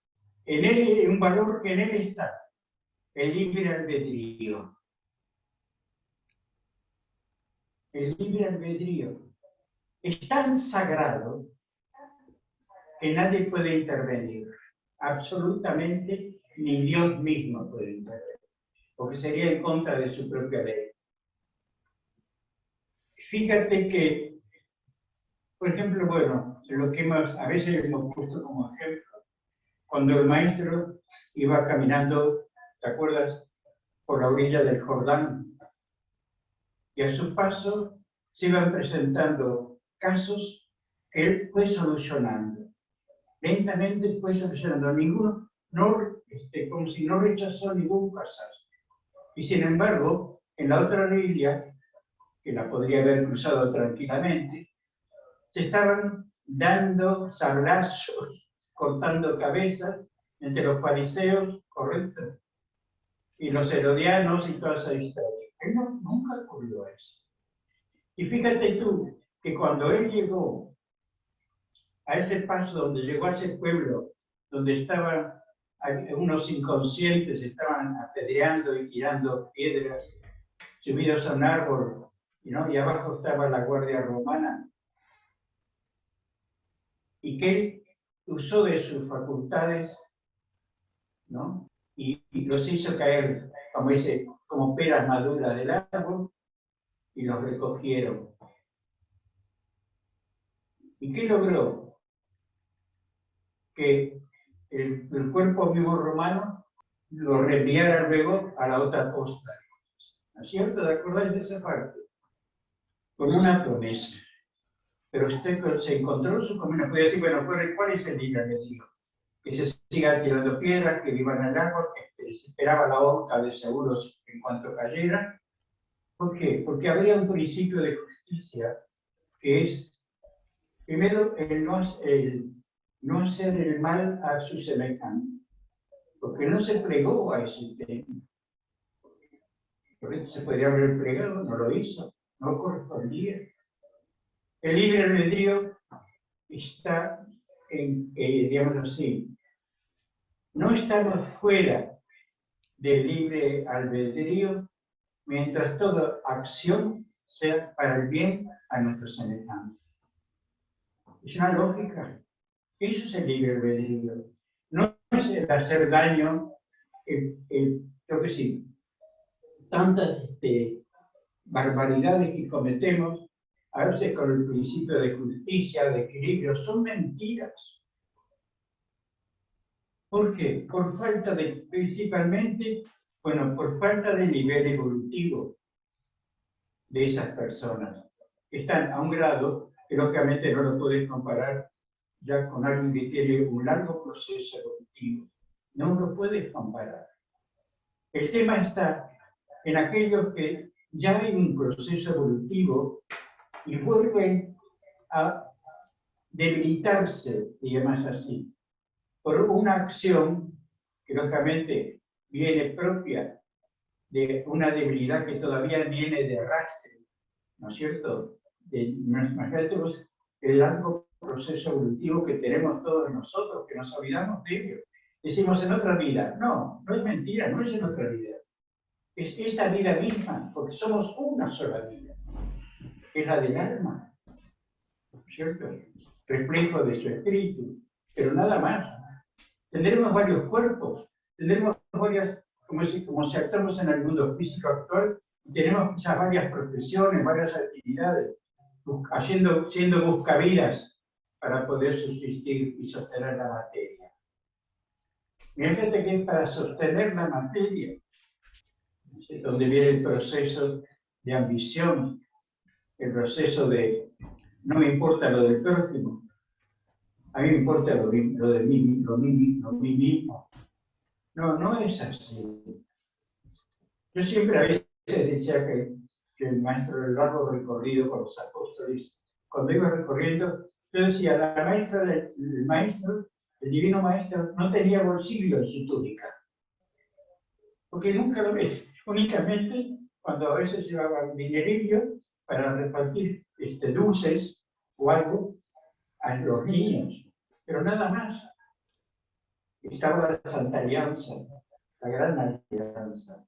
en él, un valor que en él está, el libre albedrío. El libre albedrío es tan sagrado que nadie puede intervenir, absolutamente ni Dios mismo puede intervenir, porque sería en contra de su propia ley. Fíjate que, por ejemplo, bueno, lo que a veces hemos puesto como ejemplo, cuando el maestro iba caminando, ¿te acuerdas?, por la orilla del Jordán, y a su paso se iban presentando casos que él fue solucionando. Lentamente fue solucionando. Ninguno, como si no rechazó ningún caso. Y sin embargo, en la otra orilla, que la podría haber cruzado tranquilamente, se estaban dando sablazos, cortando cabezas entre los fariseos, correcto, y los herodianos y toda esa historia. Él nunca ocurrió eso. Y fíjate tú que cuando él llegó a ese paso, donde llegó a ese pueblo, donde estaban unos inconscientes, estaban apedreando y tirando piedras, subidos a un árbol, ¿no?, y abajo estaba la guardia romana. y que él usó de sus facultades, ¿no? Y los hizo caer, como dice, como peras maduras del árbol, y los recogieron. ¿Y qué logró? Que el cuerpo vivo romano lo reenviara luego a la otra costa. ¿No es cierto? ¿Te acordáis de esa parte? Con una promesa. Pero usted se encontró su camino. Puede decir, bueno, ¿cuál es el libre albedrío? Que se siga tirando piedras, que vivan al árbol, que se esperaba la horca de seguros en cuanto cayera. ¿Por qué? Porque habría un principio de justicia que es, primero, el no hacer el mal a su semejante, porque no se plegó a ese tema. Porque se podría haber plegado, no lo hizo, no correspondía. El libre albedrío está digamos así, no estamos fuera del libre albedrío mientras toda acción sea para el bien a nuestros semejantes. Es una lógica. Eso es el libre albedrío. No es el hacer daño, creo que sí, tantas barbaridades que cometemos, a veces con el principio de justicia, de equilibrio, son mentiras. ¿Por qué? Por falta de, principalmente, bueno, por falta de nivel evolutivo de esas personas. Están a un grado que lógicamente no lo puedes comparar ya con alguien que tiene un largo proceso evolutivo. No lo puedes comparar. El tema está en aquellos que ya hay un proceso evolutivo y vuelven a debilitarse, digamos así, por una acción que lógicamente viene propia de una debilidad que todavía viene de arrastre, ¿no es cierto? Imagínate el largo proceso evolutivo que tenemos todos nosotros, que nos olvidamos de ello. Decimos en otra vida. No, no es mentira, no es en otra vida. Es esta vida misma, porque somos una sola vida. Es la del alma, ¿no es cierto? Reflejo de su espíritu, pero nada más. Tendremos varios cuerpos, tendremos varias, como si actuamos en el mundo físico actual, y tenemos quizás varias profesiones, varias actividades, siendo buscavidas para poder subsistir y sostener la materia. Fíjate que es para sostener la materia, donde viene el proceso de ambición, el proceso de no me importa lo del prójimo, a mí me importa lo de mí mismo. No, no es así. Yo siempre a veces decía que el maestro del largo recorrido con los apóstoles, cuando iba recorriendo, yo decía, la maestra del maestro, el divino maestro, no tenía bolsillo en su túnica. Porque nunca lo ves, únicamente cuando a veces llevaba dinerillo para repartir dulces o algo a los niños, pero nada más. Estaba la Santa Alianza, la Gran Alianza.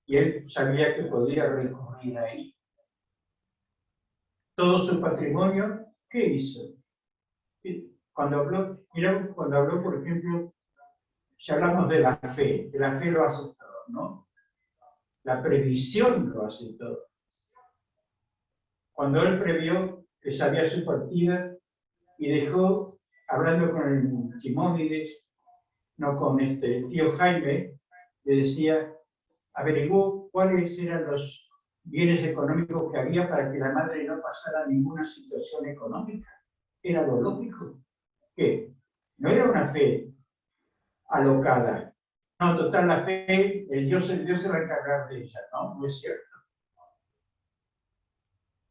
Y él sabía que podía recurrir ahí. Todo su patrimonio, ¿qué hizo? Cuando habló, por ejemplo, si hablamos de la fe lo hace todo, ¿no? La previsión lo hace todo. Cuando él previó que sabía su partida y dejó, hablando con el Simónides, no con el tío Jaime, le decía, averiguó cuáles eran los bienes económicos que había para que la madre no pasara ninguna situación económica. Era lo lógico. ¿Qué? No era una fe alocada. No, total, la fe, Dios se va a encargar de ella. No, no es cierto.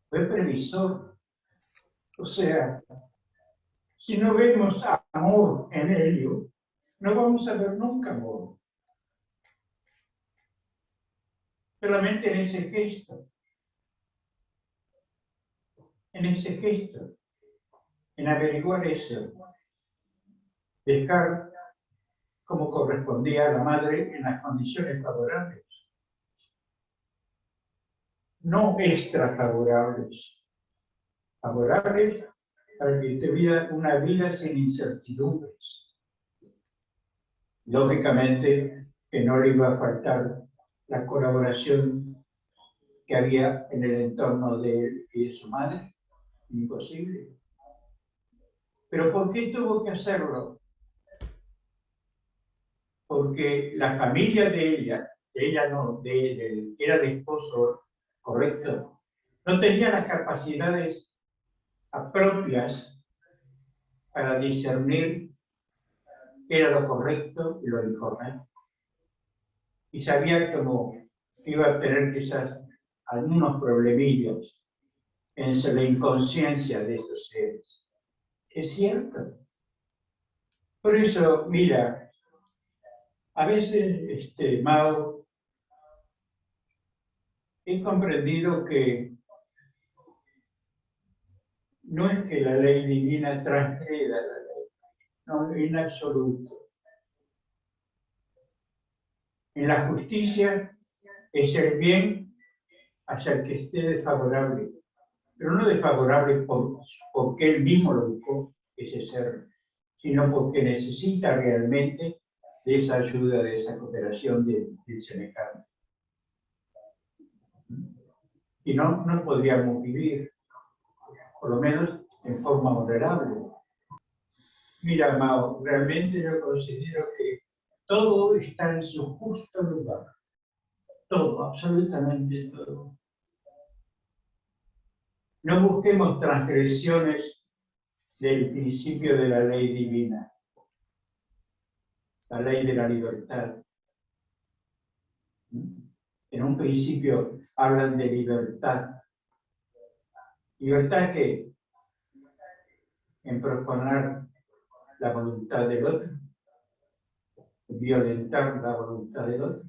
Fue previsor. O sea, si no vemos amor en ello, no vamos a ver nunca amor. Solamente en ese gesto, en averiguar eso, dejar como correspondía a la madre en las condiciones favorables, no extra favorables, favorables para que tuviera una vida sin incertidumbres. Lógicamente que no le iba a faltar la colaboración que había en el entorno de él y de su madre, imposible. ¿Pero por qué tuvo que hacerlo? Porque la familia de ella no, que era el esposo correcto, no tenía las capacidades propias para discernir qué era lo correcto y lo incorrecto. Y sabía como que iba a tener quizás algunos problemillas en la inconsciencia de estos seres. Es cierto. Por eso, mira, a veces, Mao, he comprendido que no es que la ley divina transgreda la ley, no, en absoluto. En la justicia es el bien hacia el que esté desfavorable, pero no desfavorable porque él mismo lo buscó, ese ser, sino porque necesita realmente de esa ayuda, de esa cooperación del semejante. Y no podríamos vivir, por lo menos en forma honorable. Mira, Mao, realmente yo considero que todo está en su justo lugar. Todo, absolutamente todo. No busquemos transgresiones del principio de la ley divina, la ley de la libertad. En un principio hablan de libertad. ¿Libertad qué? En proponer la voluntad del otro, violentar la voluntad del otro.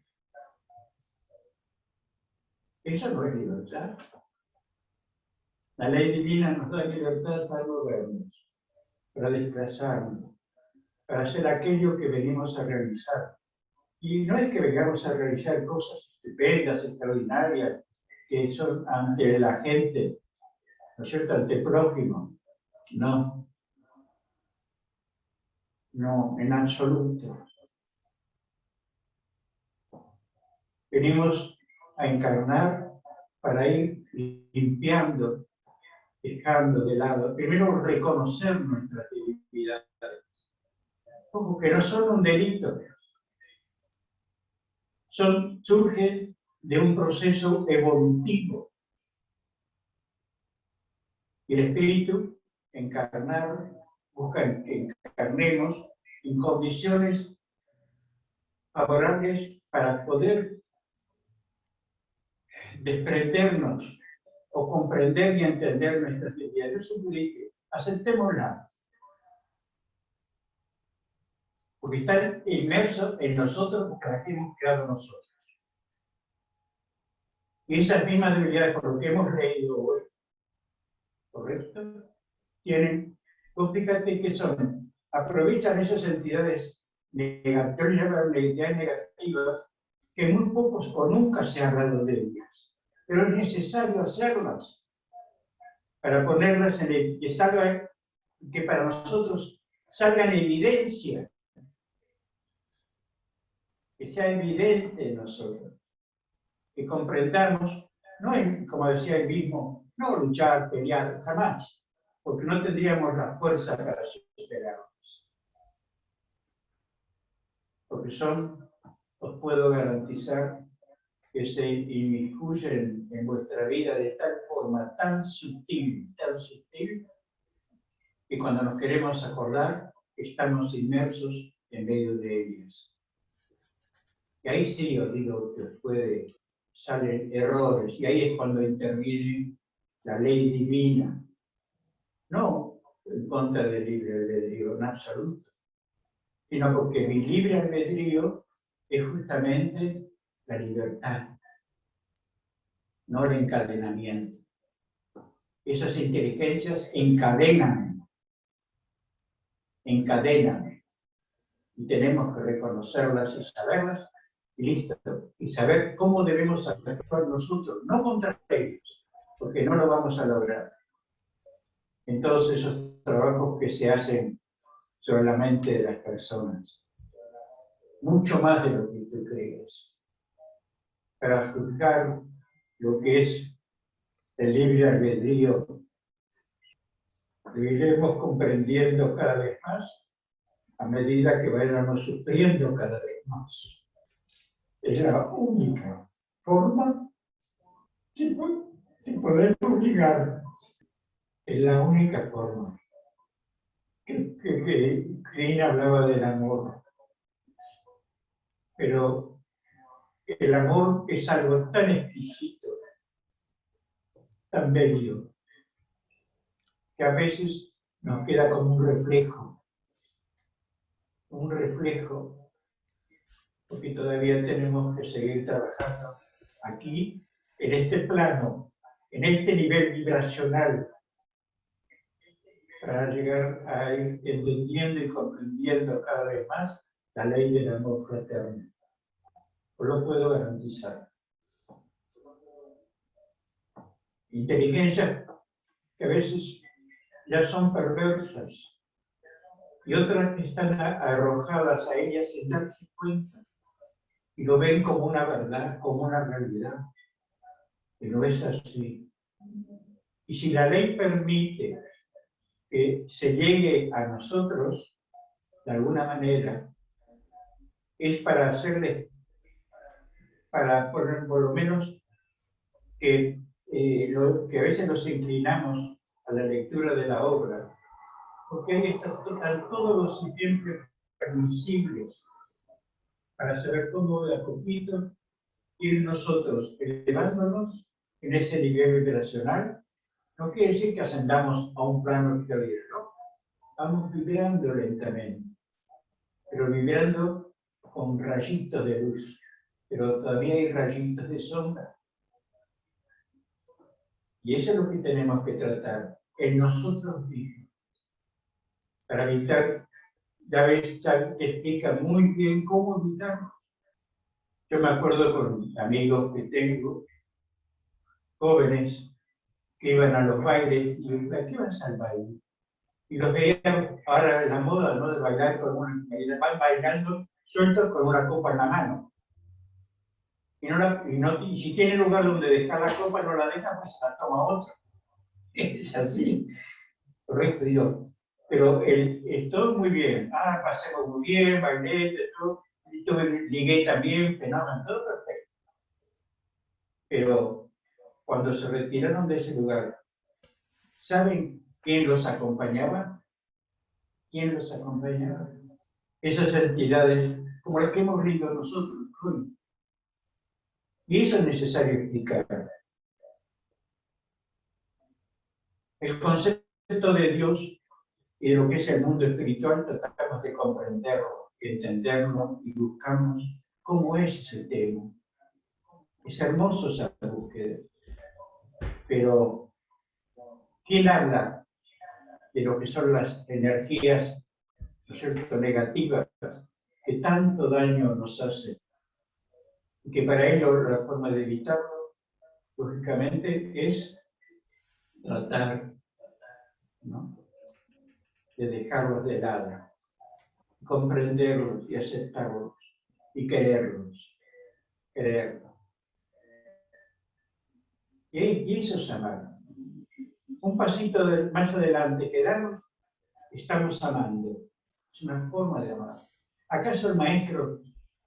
Eso no es libertad. La ley divina nos da libertad para movernos, para desplazarnos, para hacer aquello que venimos a realizar. Y no es que vengamos a realizar cosas estupendas, extraordinarias, que son ante la gente, ¿no es cierto?, ante el prójimo. No. No, en absoluto. Venimos a encarnar para ir limpiando, dejando de lado, primero reconocer nuestras debilidades, como que no son un delito, surgen de un proceso evolutivo. Y el espíritu, encarnar, busca que encarnemos en condiciones favorables para poder desprendernos o comprender y entender nuestras debilidades. Yo siempre dije, aceptémoslas, porque están inmersos en nosotros porque las hemos creado nosotros. Y esas mismas debilidades, por lo que hemos leído hoy, ¿correcto?, tienen, pues fíjate que son, aprovechan esas entidades negativas, que muy pocos o nunca se ha hablado de ellas, pero es necesario hacerlas para ponerlas en el, que para nosotros salga en evidencia, que sea evidente en nosotros, que comprendamos, no en, como decía él mismo, no luchar, pelear, jamás, porque no tendríamos la fuerza para superarlos. Porque os puedo garantizar, que se inmiscuyen en vuestra vida de tal forma tan sutil, que cuando nos queremos acordar, estamos inmersos en medio de ellas. Y ahí sí os digo que salen errores, y ahí es cuando interviene la ley divina. No en contra del libre albedrío, en absoluto, sino porque mi libre albedrío es justamente la libertad, no el encadenamiento. Esas inteligencias encadenan, y tenemos que reconocerlas y saberlas, y listo, y saber cómo debemos actuar nosotros, no contra ellos, porque no lo vamos a lograr. en todos esos trabajos que se hacen sobre la mente de las personas. Mucho más de lo que tú crees. Para juzgar lo que es el libre albedrío, lo iremos comprendiendo cada vez más a medida que vayamos sufriendo cada vez más. Es la única forma de poder obligar. Es la única forma. Klein hablaba del amor, pero el amor es algo tan exquisito, tan bello, que a veces nos queda como un reflejo, porque todavía tenemos que seguir trabajando aquí, en este plano, en este nivel vibracional, para llegar a ir entendiendo y comprendiendo cada vez más la ley del amor fraterno. Os lo puedo garantizar. Inteligencias que a veces ya son perversas y otras que están arrojadas a ellas sin darse cuenta y lo ven como una verdad, como una realidad, pero es así. Y si la ley permite que se llegue a nosotros, de alguna manera, es para hacerle, para por lo menos que a veces nos inclinamos a la lectura de la obra, porque ahí están todos los ejemplos permisibles para saber cómo de a poquito ir nosotros elevándonos en ese nivel vibracional. No quiere decir que ascendamos a un plano superior, ¿no? Vamos vibrando lentamente, pero vibrando con rayitos de luz, pero todavía hay rayitos de sombra. Y eso es lo que tenemos que tratar en nosotros mismos, para evitar, ya ves, ya te explica muy bien cómo evitarlo. Yo me acuerdo con amigos que tengo, jóvenes, que iban a los bailes, y yo, ¿a qué vas al baile? Y los veían, ahora la moda, ¿no?, de bailar con una, van bailando sueltos con una copa en la mano. Y si tiene lugar donde dejar la copa, no la deja, pues la toma otro. Es así, correcto, digo. Pero todo muy bien. Pasemos muy bien, bailé, todo. Ligué también, fenómeno, todo perfecto. Pero cuando se retiraron de ese lugar, ¿saben quién los acompañaba? ¿Quién los acompañaba? Esas entidades como las que hemos leído nosotros hoy. Y eso es necesario explicar. El concepto de Dios y de lo que es el mundo espiritual tratamos de comprenderlo, entenderlo y buscamos cómo es ese tema. Es hermoso esa búsqueda. Pero, ¿quién habla de lo que son las energías, ¿no es cierto?, negativas, que tanto daño nos hacen? Y que para ello la forma de evitarlo, lógicamente, es tratar, ¿no?, de dejarlos de lado, comprenderlos y aceptarlos y quererlos. Y eso es amar. Un pasito más adelante, quedarnos, estamos amando. Es una forma de amar. ¿Acaso el maestro,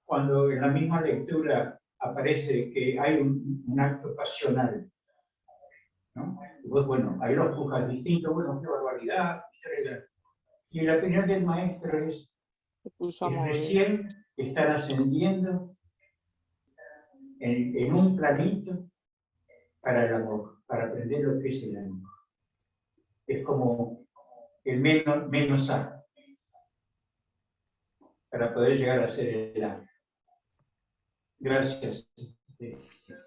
cuando en la misma lectura aparece que hay un acto pasional, ¿no? Pues bueno, ahí lo juzgan distinto, bueno, qué barbaridad, y la opinión del maestro es que recién están ascendiendo en un planito para el amor, para aprender lo que es el amor. Es como el menos A, para poder llegar a ser el A. Gracias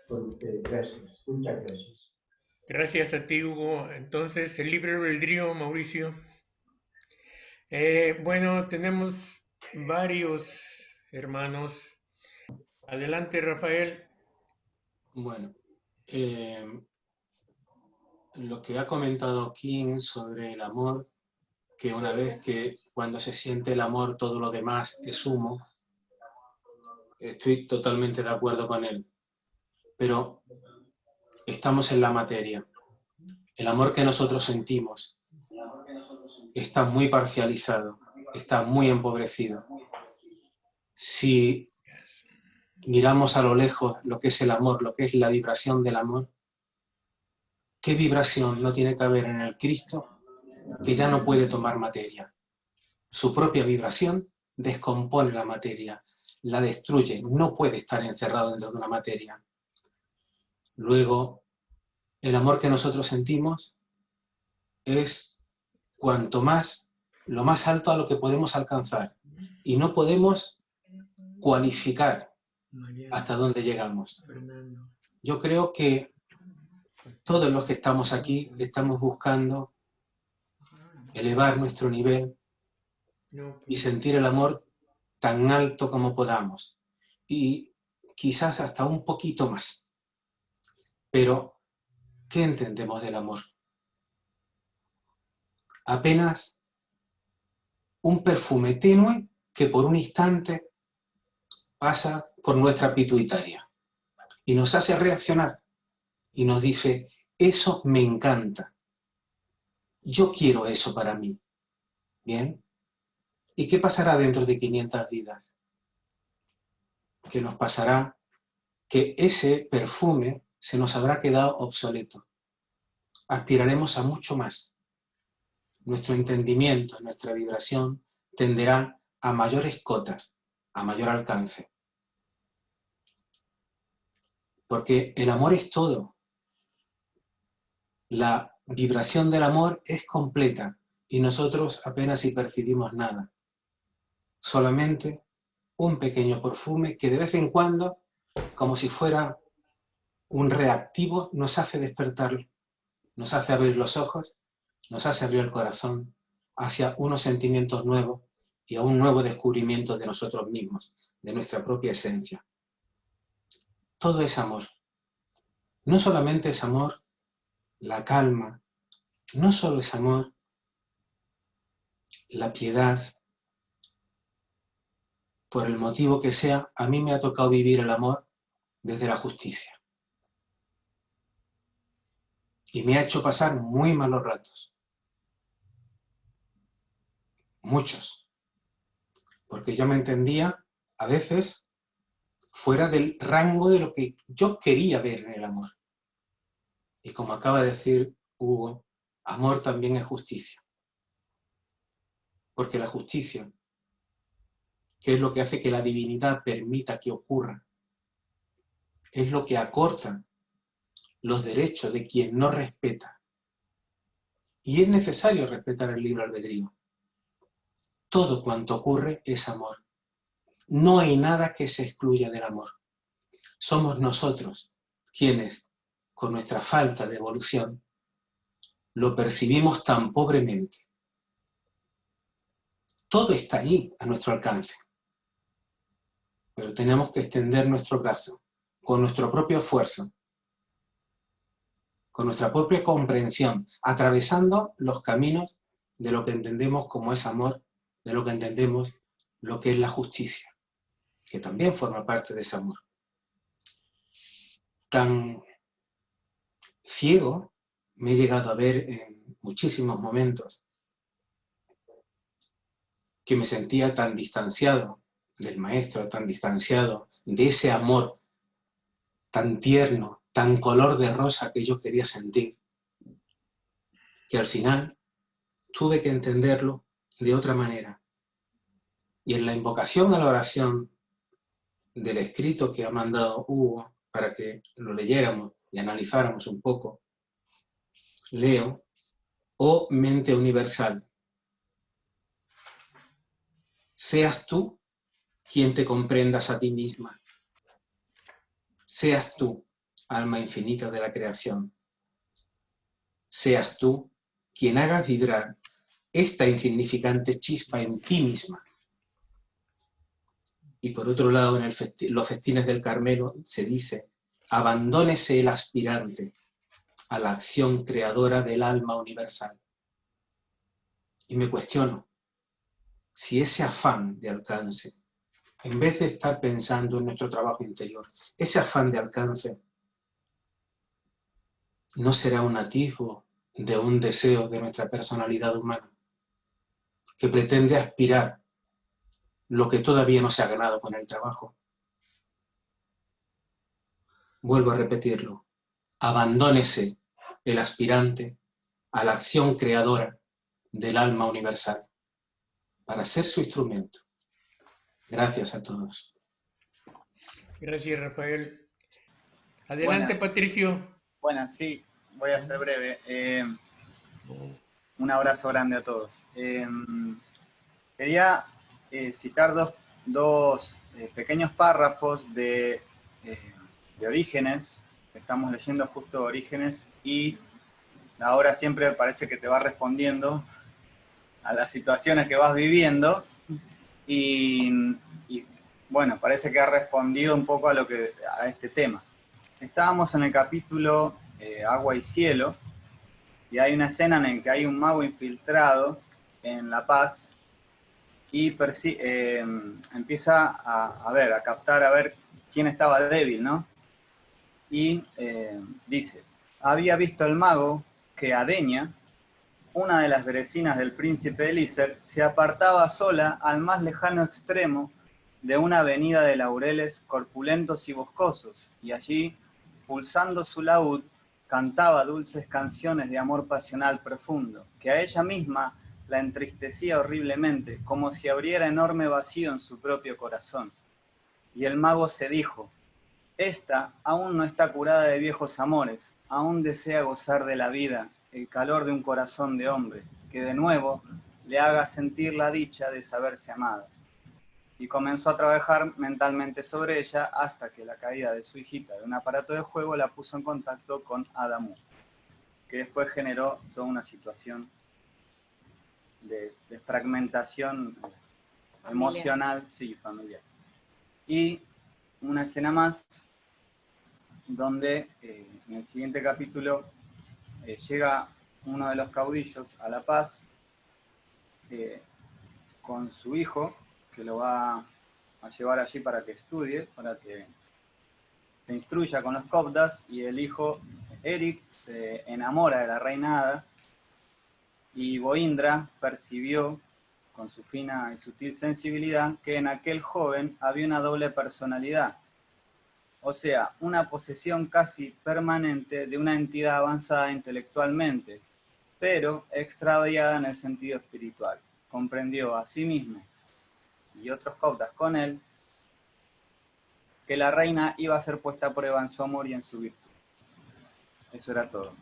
por ustedes, gracias, muchas gracias. Gracias a ti, Hugo. Entonces, el libre albedrío, Mauricio. Bueno, tenemos varios hermanos. Adelante, Rafael. Bueno, lo que ha comentado King sobre el amor, que una vez que cuando se siente el amor todo lo demás es humo, estoy totalmente de acuerdo con él. Pero estamos en la materia. El amor que nosotros sentimos está muy parcializado, está muy empobrecido. Si miramos a lo lejos lo que es el amor, lo que es la vibración del amor, ¿qué vibración no tiene que haber en el Cristo que ya no puede tomar materia? Su propia vibración descompone la materia, la destruye, no puede estar encerrado dentro de una materia. Luego, el amor que nosotros sentimos es cuanto más, lo más alto a lo que podemos alcanzar, y no podemos cualificar hasta dónde llegamos. Yo creo que todos los que estamos aquí estamos buscando elevar nuestro nivel y sentir el amor tan alto como podamos, y quizás hasta un poquito más. Pero, ¿qué entendemos del amor? Apenas un perfume tenue que por un instante pasa por nuestra pituitaria y nos hace reaccionar y nos dice, eso me encanta, yo quiero eso para mí. ¿Bien? ¿Y qué pasará dentro de 500 vidas? Que nos pasará que ese perfume se nos habrá quedado obsoleto. Aspiraremos a mucho más. Nuestro entendimiento, nuestra vibración tenderá a mayores cotas, a mayor alcance. Porque el amor es todo. La vibración del amor es completa y nosotros apenas si percibimos nada. Solamente un pequeño perfume que de vez en cuando, como si fuera un reactivo, nos hace despertar, nos hace abrir los ojos, nos hace abrir el corazón hacia unos sentimientos nuevos y a un nuevo descubrimiento de nosotros mismos, de nuestra propia esencia. Todo es amor. No solamente es amor la calma, no solo es amor la piedad. Por el motivo que sea, a mí me ha tocado vivir el amor desde la justicia. Y me ha hecho pasar muy malos ratos. Muchos. Porque yo me entendía, a veces, fuera del rango de lo que yo quería ver en el amor. Y como acaba de decir Hugo, amor también es justicia. Porque la justicia, que es lo que hace que la divinidad permita que ocurra, es lo que acorta los derechos de quien no respeta. Y es necesario respetar el libre albedrío. Todo cuanto ocurre es amor. No hay nada que se excluya del amor. Somos nosotros quienes, con nuestra falta de evolución, lo percibimos tan pobremente. Todo está ahí, a nuestro alcance. Pero tenemos que extender nuestro brazo, con nuestro propio esfuerzo, con nuestra propia comprensión, atravesando los caminos de lo que entendemos como es amor, de lo que entendemos lo que es la justicia, que también forma parte de ese amor. Tan ciego me he llegado a ver en muchísimos momentos, que me sentía tan distanciado del maestro, tan distanciado de ese amor tan tierno, tan color de rosa que yo quería sentir, que al final tuve que entenderlo de otra manera. Y en la invocación a la oración del escrito que ha mandado Hugo para que lo leyéramos y analizáramos un poco, leo: oh mente universal, seas tú quien te comprendas a ti misma. Seas tú, alma infinita de la creación. Seas tú quien haga vibrar esta insignificante chispa en ti misma. Y por otro lado, en los festines del Carmelo se dice: abandónese el aspirante, a la acción creadora del alma universal. Y me cuestiono si ese afán de alcance, en vez de estar pensando en nuestro trabajo interior, ese afán de alcance no será un atisbo de un deseo de nuestra personalidad humana, que pretende aspirar lo que todavía no se ha ganado con el trabajo. Vuelvo a repetirlo, abandónese el aspirante a la acción creadora del alma universal para ser su instrumento. Gracias a todos. Gracias, Rafael. Adelante, Buenas. Patricio. Buenas, sí, voy a ser breve. Un abrazo grande a todos. Quería citar dos pequeños párrafos de Orígenes. Estamos leyendo justo Orígenes y la obra siempre parece que te va respondiendo a las situaciones que vas viviendo y bueno, parece que ha respondido un poco a este tema. Estábamos en el capítulo Agua y Cielo, y hay una escena en la que hay un mago infiltrado en La Paz y empieza a captar a ver quién estaba débil, ¿no? Y dice, había visto el mago que Adeña, una de las vecinas del príncipe Elíser, se apartaba sola al más lejano extremo de una avenida de laureles corpulentos y boscosos, y allí, pulsando su laúd, cantaba dulces canciones de amor pasional profundo, que a ella misma la entristecía horriblemente, como si abriera enorme vacío en su propio corazón. Y el mago se dijo, esta aún no está curada de viejos amores, aún desea gozar de la vida, el calor de un corazón de hombre, que de nuevo le haga sentir la dicha de saberse amada. Y comenzó a trabajar mentalmente sobre ella hasta que la caída de su hijita de un aparato de juego la puso en contacto con Adamu, que después generó toda una situación de fragmentación emocional, sí, familiar. Y una escena más donde en el siguiente capítulo llega uno de los caudillos a La Paz con su hijo, que lo va a llevar allí para que estudie, para que se instruya con los coptas, y el hijo, Eric, se enamora de la reina Ada, y Boindra percibió, con su fina y sutil sensibilidad, que en aquel joven había una doble personalidad, o sea, una posesión casi permanente de una entidad avanzada intelectualmente, pero extraviada en el sentido espiritual. Comprendió a sí mismo y otros coptas con él que la reina iba a ser puesta a prueba en su amor y en su virtud. Eso era todo.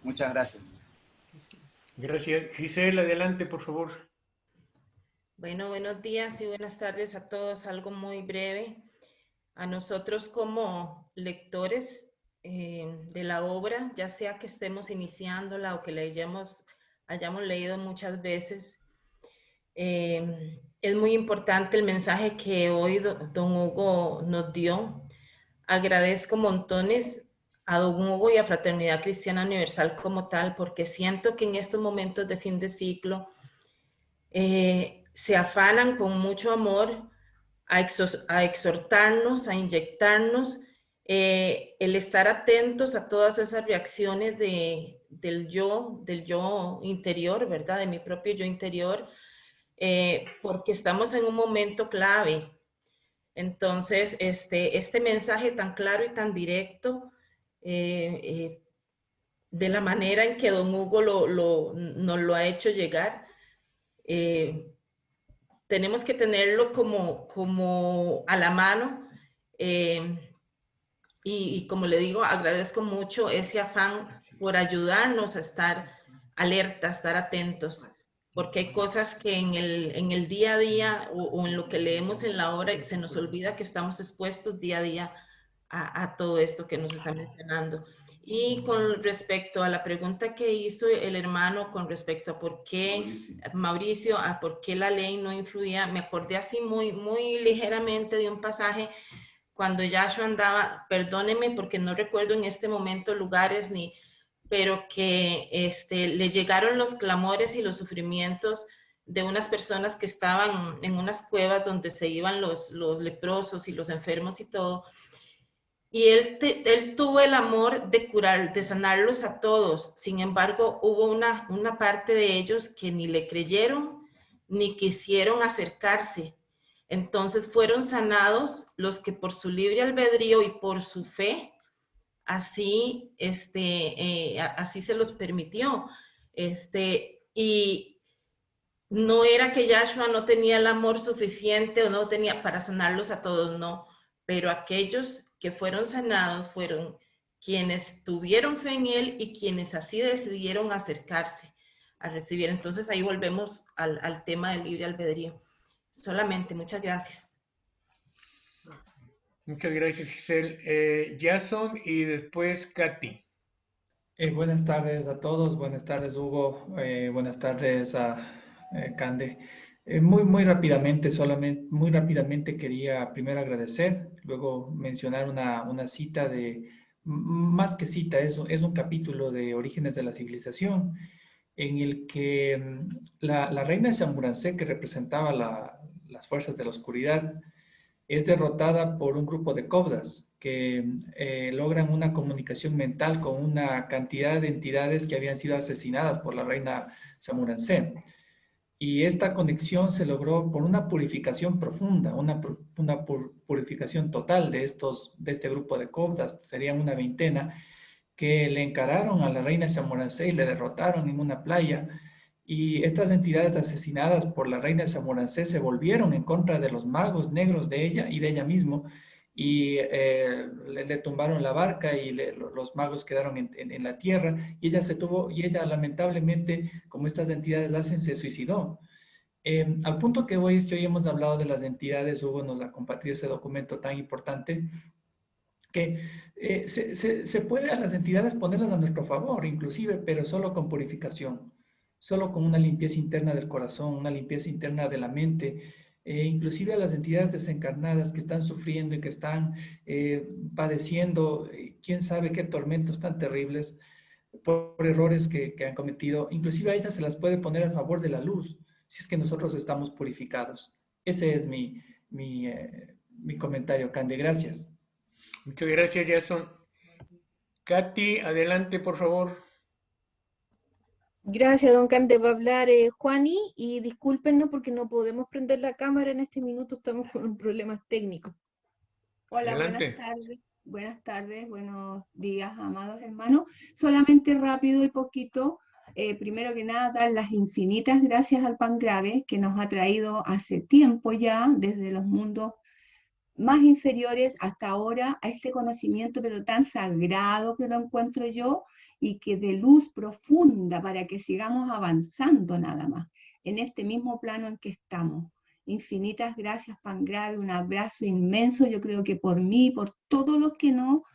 Muchas gracias. Gracias. Giselle, adelante, por favor. Bueno, buenos días y buenas tardes a todos. Algo muy breve. A nosotros como lectores de la obra, ya sea que estemos iniciándola o que la hayamos leído muchas veces, es muy importante el mensaje que hoy don Hugo nos dio. Agradezco montones a don Hugo y a Fraternidad Cristiana Universal como tal, porque siento que en estos momentos de fin de ciclo se afanan con mucho amor a exhortarnos, a inyectarnos, el estar atentos a todas esas reacciones del yo interior, ¿verdad? De mi propio yo interior, porque estamos en un momento clave. Entonces, este mensaje tan claro y tan directo, de la manera en que don Hugo nos lo ha hecho llegar, tenemos que tenerlo como a la mano, y como le digo, agradezco mucho ese afán por ayudarnos a estar alerta, a estar atentos, porque hay cosas que en el día a día o en lo que leemos en la obra se nos olvida que estamos expuestos día a día a todo esto que nos está mencionando. Y con respecto a la pregunta que hizo el hermano con respecto a por qué, Mauricio, a por qué la ley no influía, me acordé así muy, muy ligeramente de un pasaje cuando Yahshua andaba, perdónenme porque no recuerdo en este momento lugares pero que le llegaron los clamores y los sufrimientos de unas personas que estaban en unas cuevas donde se iban los leprosos y los enfermos y todo. Y él tuvo el amor de curar, de sanarlos a todos. Sin embargo, hubo una parte de ellos que ni le creyeron ni quisieron acercarse. Entonces fueron sanados los que por su libre albedrío y por su fe, así, así se los permitió. Y no era que Yahshua no tenía el amor suficiente o no tenía para sanarlos a todos, no. Pero aquellos que fueron sanados fueron quienes tuvieron fe en él y quienes así decidieron acercarse a recibir. Entonces ahí volvemos al tema del libre albedrío. Solamente, muchas gracias. Muchas gracias, Giselle. Jason y después Katy. Buenas tardes a todos, buenas tardes Hugo, buenas tardes a Cande. Muy rápidamente, muy rápidamente quería primero agradecer, luego mencionar una cita más que cita, es un capítulo de Orígenes de la Civilización, en el que la reina Shamburansé, que representaba las fuerzas de la oscuridad, es derrotada por un grupo de cobdas que logran una comunicación mental con una cantidad de entidades que habían sido asesinadas por la reina Shamburansé. Y esta conexión se logró por una purificación profunda, una purificación total de este grupo de cobdas, serían una veintena, que le encararon a la reina Shamburansé y le derrotaron en una playa. Y estas entidades asesinadas por la reina Shamburansé se volvieron en contra de los magos negros de ella y de ella mismo, y le tumbaron la barca y los magos quedaron en la tierra, y ella lamentablemente, como estas entidades hacen, se suicidó. Al punto que voy es que hoy hemos hablado de las entidades. Hugo nos ha compartido ese documento tan importante, que se puede a las entidades ponerlas a nuestro favor, inclusive, pero solo con purificación, solo con una limpieza interna del corazón, una limpieza interna de la mente. Inclusive a las entidades desencarnadas que están sufriendo y que están padeciendo, quién sabe qué tormentos tan terribles por errores que han cometido, inclusive a ellas se las puede poner a favor de la luz, si es que nosotros estamos purificados. Ese es mi comentario, Cande. Gracias. Muchas gracias, Jason. Katy, adelante, por favor. Gracias, don Cande. Va a hablar Juani, y discúlpenos porque no podemos prender la cámara en este minuto, estamos con problemas técnicos. Hola, adelante. Buenas tardes, buenos días, amados hermanos. Solamente rápido y poquito, primero que nada, dar las infinitas gracias al Pangrave, que nos ha traído hace tiempo ya, desde los mundos más inferiores hasta ahora, a este conocimiento, pero tan sagrado que lo encuentro yo, y que de luz profunda para que sigamos avanzando nada más, en este mismo plano en que estamos. Infinitas gracias, Pangrave, un abrazo inmenso, yo creo que por mí, por todos los que no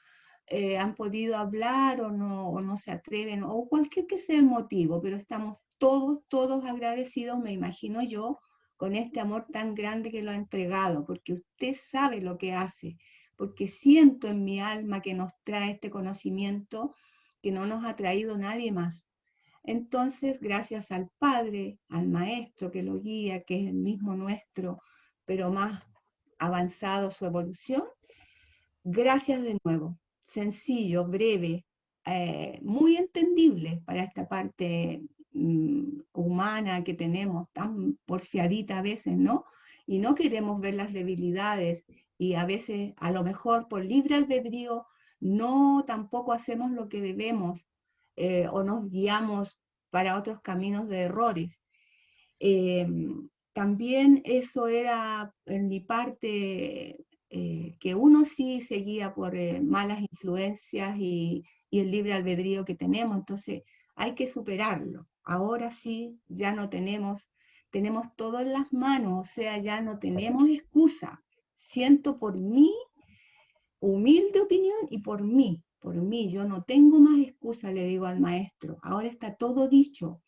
han podido hablar o no se atreven, o cualquier que sea el motivo, pero estamos todos agradecidos, me imagino yo, con este amor tan grande que lo ha entregado, porque usted sabe lo que hace, porque siento en mi alma que nos trae este conocimiento que no nos ha traído nadie más. Entonces, gracias al Padre, al Maestro que lo guía, que es el mismo nuestro, pero más avanzado su evolución, gracias de nuevo. Sencillo, breve, muy entendible para esta parte humana que tenemos, tan porfiadita a veces, ¿no? Y no queremos ver las debilidades, y a veces, a lo mejor por libre albedrío, no tampoco hacemos lo que debemos, o nos guiamos para otros caminos de errores. También eso era en mi parte, que uno sí seguía por malas influencias y el libre albedrío que tenemos, entonces hay que superarlo. Ahora sí, ya no tenemos todo en las manos, o sea, ya no tenemos excusa. Siento por mí, humilde opinión, y por mí, yo no tengo más excusa, le digo al maestro, ahora está todo dicho.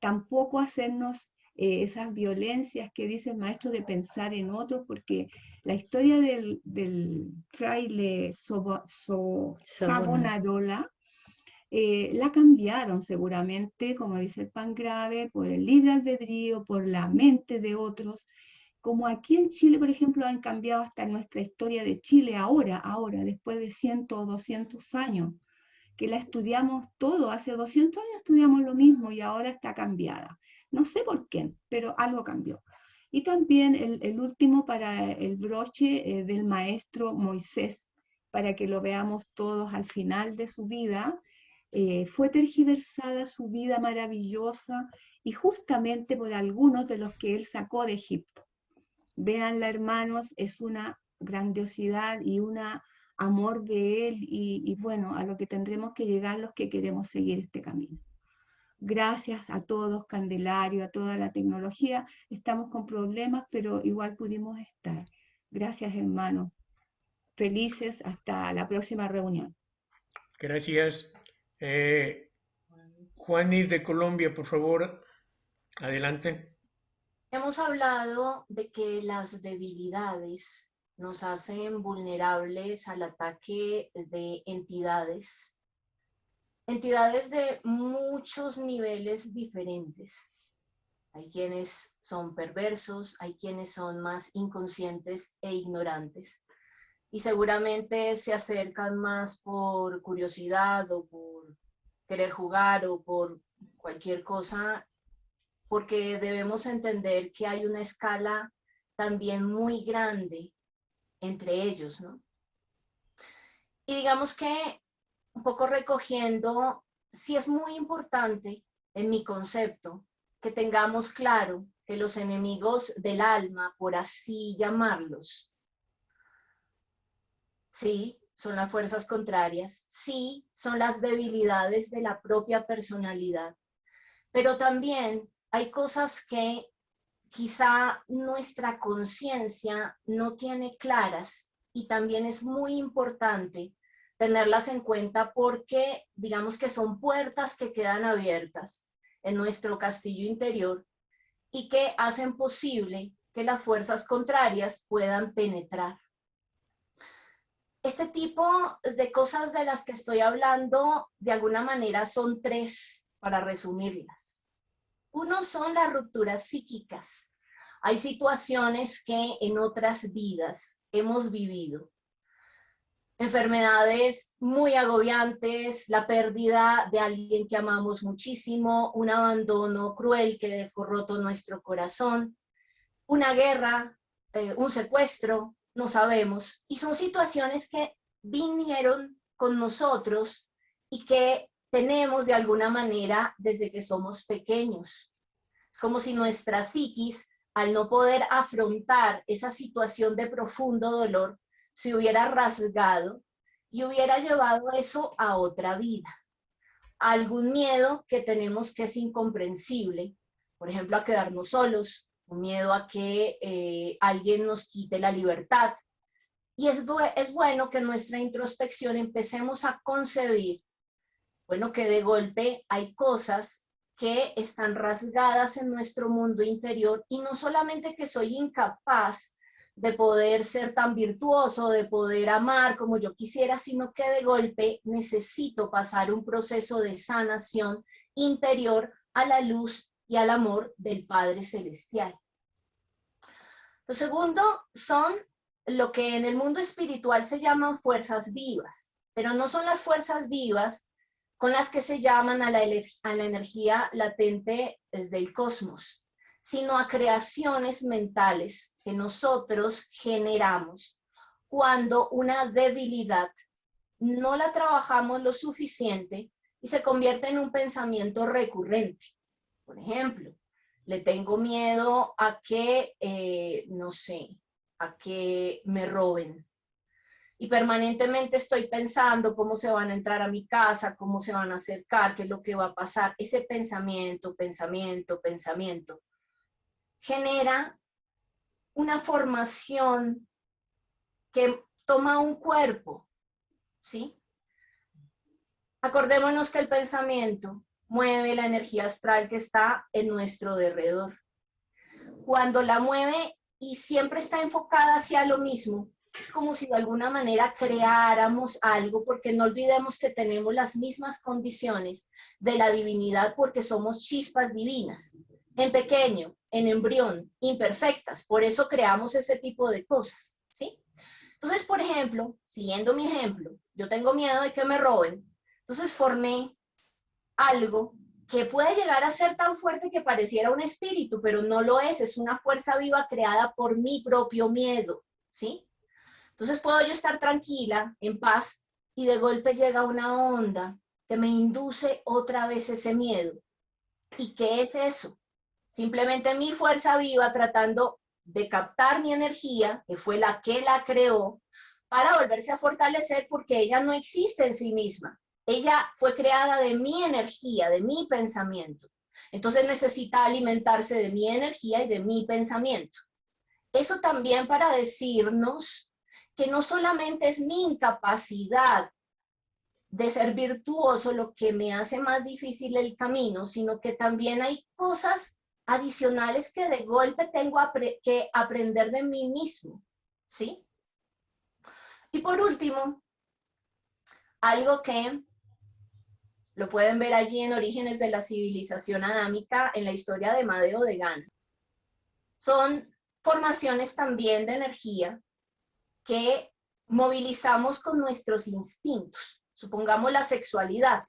Tampoco hacernos esas violencias que dice el maestro de pensar en otros, porque la historia del fraile Savonarola la cambiaron seguramente, como dice el Pangrave, por el libre albedrío, por la mente de otros. Como aquí en Chile, por ejemplo, han cambiado hasta nuestra historia de Chile ahora, después de 100 o 200 años, que la estudiamos todo, hace 200 años estudiamos lo mismo y ahora está cambiada. No sé por qué, pero algo cambió. Y también el último para el broche del maestro Moisés, para que lo veamos todos al final de su vida. Fue tergiversada su vida maravillosa y justamente por algunos de los que él sacó de Egipto. Véanla, hermanos, es una grandiosidad y un amor de él y bueno, a lo que tendremos que llegar los que queremos seguir este camino. Gracias a todos, Candelario, a toda la tecnología. Estamos con problemas, pero igual pudimos estar. Gracias, hermanos. Felices hasta la próxima reunión. Gracias. Juanis de Colombia, por favor, adelante. Hemos hablado de que las debilidades nos hacen vulnerables al ataque de entidades de muchos niveles diferentes. Hay quienes son perversos, hay quienes son más inconscientes e ignorantes. Y seguramente se acercan más por curiosidad o por querer jugar o por cualquier cosa, porque debemos entender que hay una escala también muy grande entre ellos, ¿no? Y digamos que, un poco recogiendo, sí es muy importante en mi concepto que tengamos claro que los enemigos del alma, por así llamarlos, sí, son las fuerzas contrarias, sí, son las debilidades de la propia personalidad, pero también hay cosas que quizá nuestra conciencia no tiene claras y también es muy importante tenerlas en cuenta porque digamos que son puertas que quedan abiertas en nuestro castillo interior y que hacen posible que las fuerzas contrarias puedan penetrar. Este tipo de cosas de las que estoy hablando, de alguna manera, son tres, para resumirlas. Uno son las rupturas psíquicas. Hay situaciones que en otras vidas hemos vivido. Enfermedades muy agobiantes, la pérdida de alguien que amamos muchísimo, un abandono cruel que dejó roto nuestro corazón, una guerra, un secuestro, no sabemos. Y son situaciones que vinieron con nosotros y que tenemos de alguna manera desde que somos pequeños. Es como si nuestra psiquis, al no poder afrontar esa situación de profundo dolor, se hubiera rasgado y hubiera llevado eso a otra vida. Algún miedo que tenemos que es incomprensible, por ejemplo, a quedarnos solos, un miedo a que alguien nos quite la libertad. Y es bueno que en nuestra introspección empecemos a concebir, bueno, que de golpe hay cosas que están rasgadas en nuestro mundo interior y no solamente que soy incapaz de poder ser tan virtuoso, de poder amar como yo quisiera, sino que de golpe necesito pasar un proceso de sanación interior a la luz y al amor del Padre Celestial. Lo segundo son lo que en el mundo espiritual se llaman fuerzas vivas, pero no son las fuerzas vivas con las que se llaman a la energía latente del cosmos, sino a creaciones mentales que nosotros generamos cuando una debilidad no la trabajamos lo suficiente y se convierte en un pensamiento recurrente. Por ejemplo, le tengo miedo a que, no sé, a que me roben. Y permanentemente estoy pensando cómo se van a entrar a mi casa, cómo se van a acercar, qué es lo que va a pasar. Ese pensamiento genera una formación que toma un cuerpo, ¿sí? Acordémonos que el pensamiento mueve la energía astral que está en nuestro derredor. Cuando la mueve y siempre está enfocada hacia lo mismo, Es como si de alguna manera creáramos algo, porque no olvidemos que tenemos las mismas condiciones de la divinidad porque somos chispas divinas, en pequeño, en embrión, imperfectas. Por eso creamos ese tipo de cosas, ¿sí? Entonces, por ejemplo, siguiendo mi ejemplo, yo tengo miedo de que me roben, entonces formé algo que puede llegar a ser tan fuerte que pareciera un espíritu, pero no lo es una fuerza viva creada por mi propio miedo, ¿sí? Entonces puedo yo estar tranquila, en paz, y de golpe llega una onda que me induce otra vez ese miedo. ¿Y qué es eso? Simplemente mi fuerza viva tratando de captar mi energía, que fue la que la creó, para volverse a fortalecer porque ella no existe en sí misma. Ella fue creada de mi energía, de mi pensamiento. Entonces necesita alimentarse de mi energía y de mi pensamiento. Eso también para decirnos que no solamente es mi incapacidad de ser virtuoso lo que me hace más difícil el camino, sino que también hay cosas adicionales que de golpe tengo que aprender de mí mismo, ¿sí? Y por último, algo que lo pueden ver allí en Orígenes de la Civilización Adámica, en la historia de Madeo de Ghana. Son formaciones también de energía que movilizamos con nuestros instintos. Supongamos la sexualidad.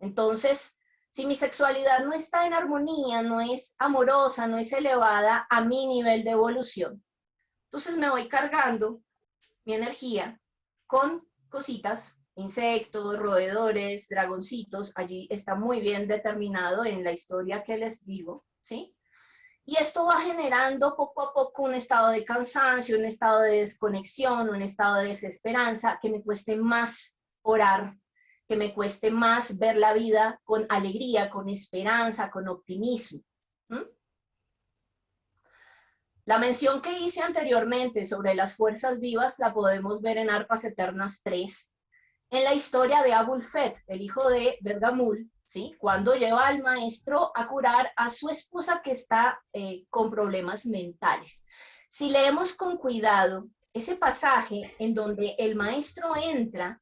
Entonces, si mi sexualidad no está en armonía, no es amorosa, no es elevada a mi nivel de evolución, entonces me voy cargando mi energía con cositas, insectos, roedores, dragoncitos. Allí está muy bien determinado en la historia que les digo, ¿sí? Y esto va generando poco a poco un estado de cansancio, un estado de desconexión, un estado de desesperanza, que me cueste más orar, que me cueste más ver la vida con alegría, con esperanza, con optimismo. La mención que hice anteriormente sobre las fuerzas vivas la podemos ver en Arpas Eternas 3, en la historia de Abulfet, el hijo de Bergamul, ¿sí? Cuando lleva al maestro a curar a su esposa que está con problemas mentales. Si leemos con cuidado ese pasaje en donde el maestro entra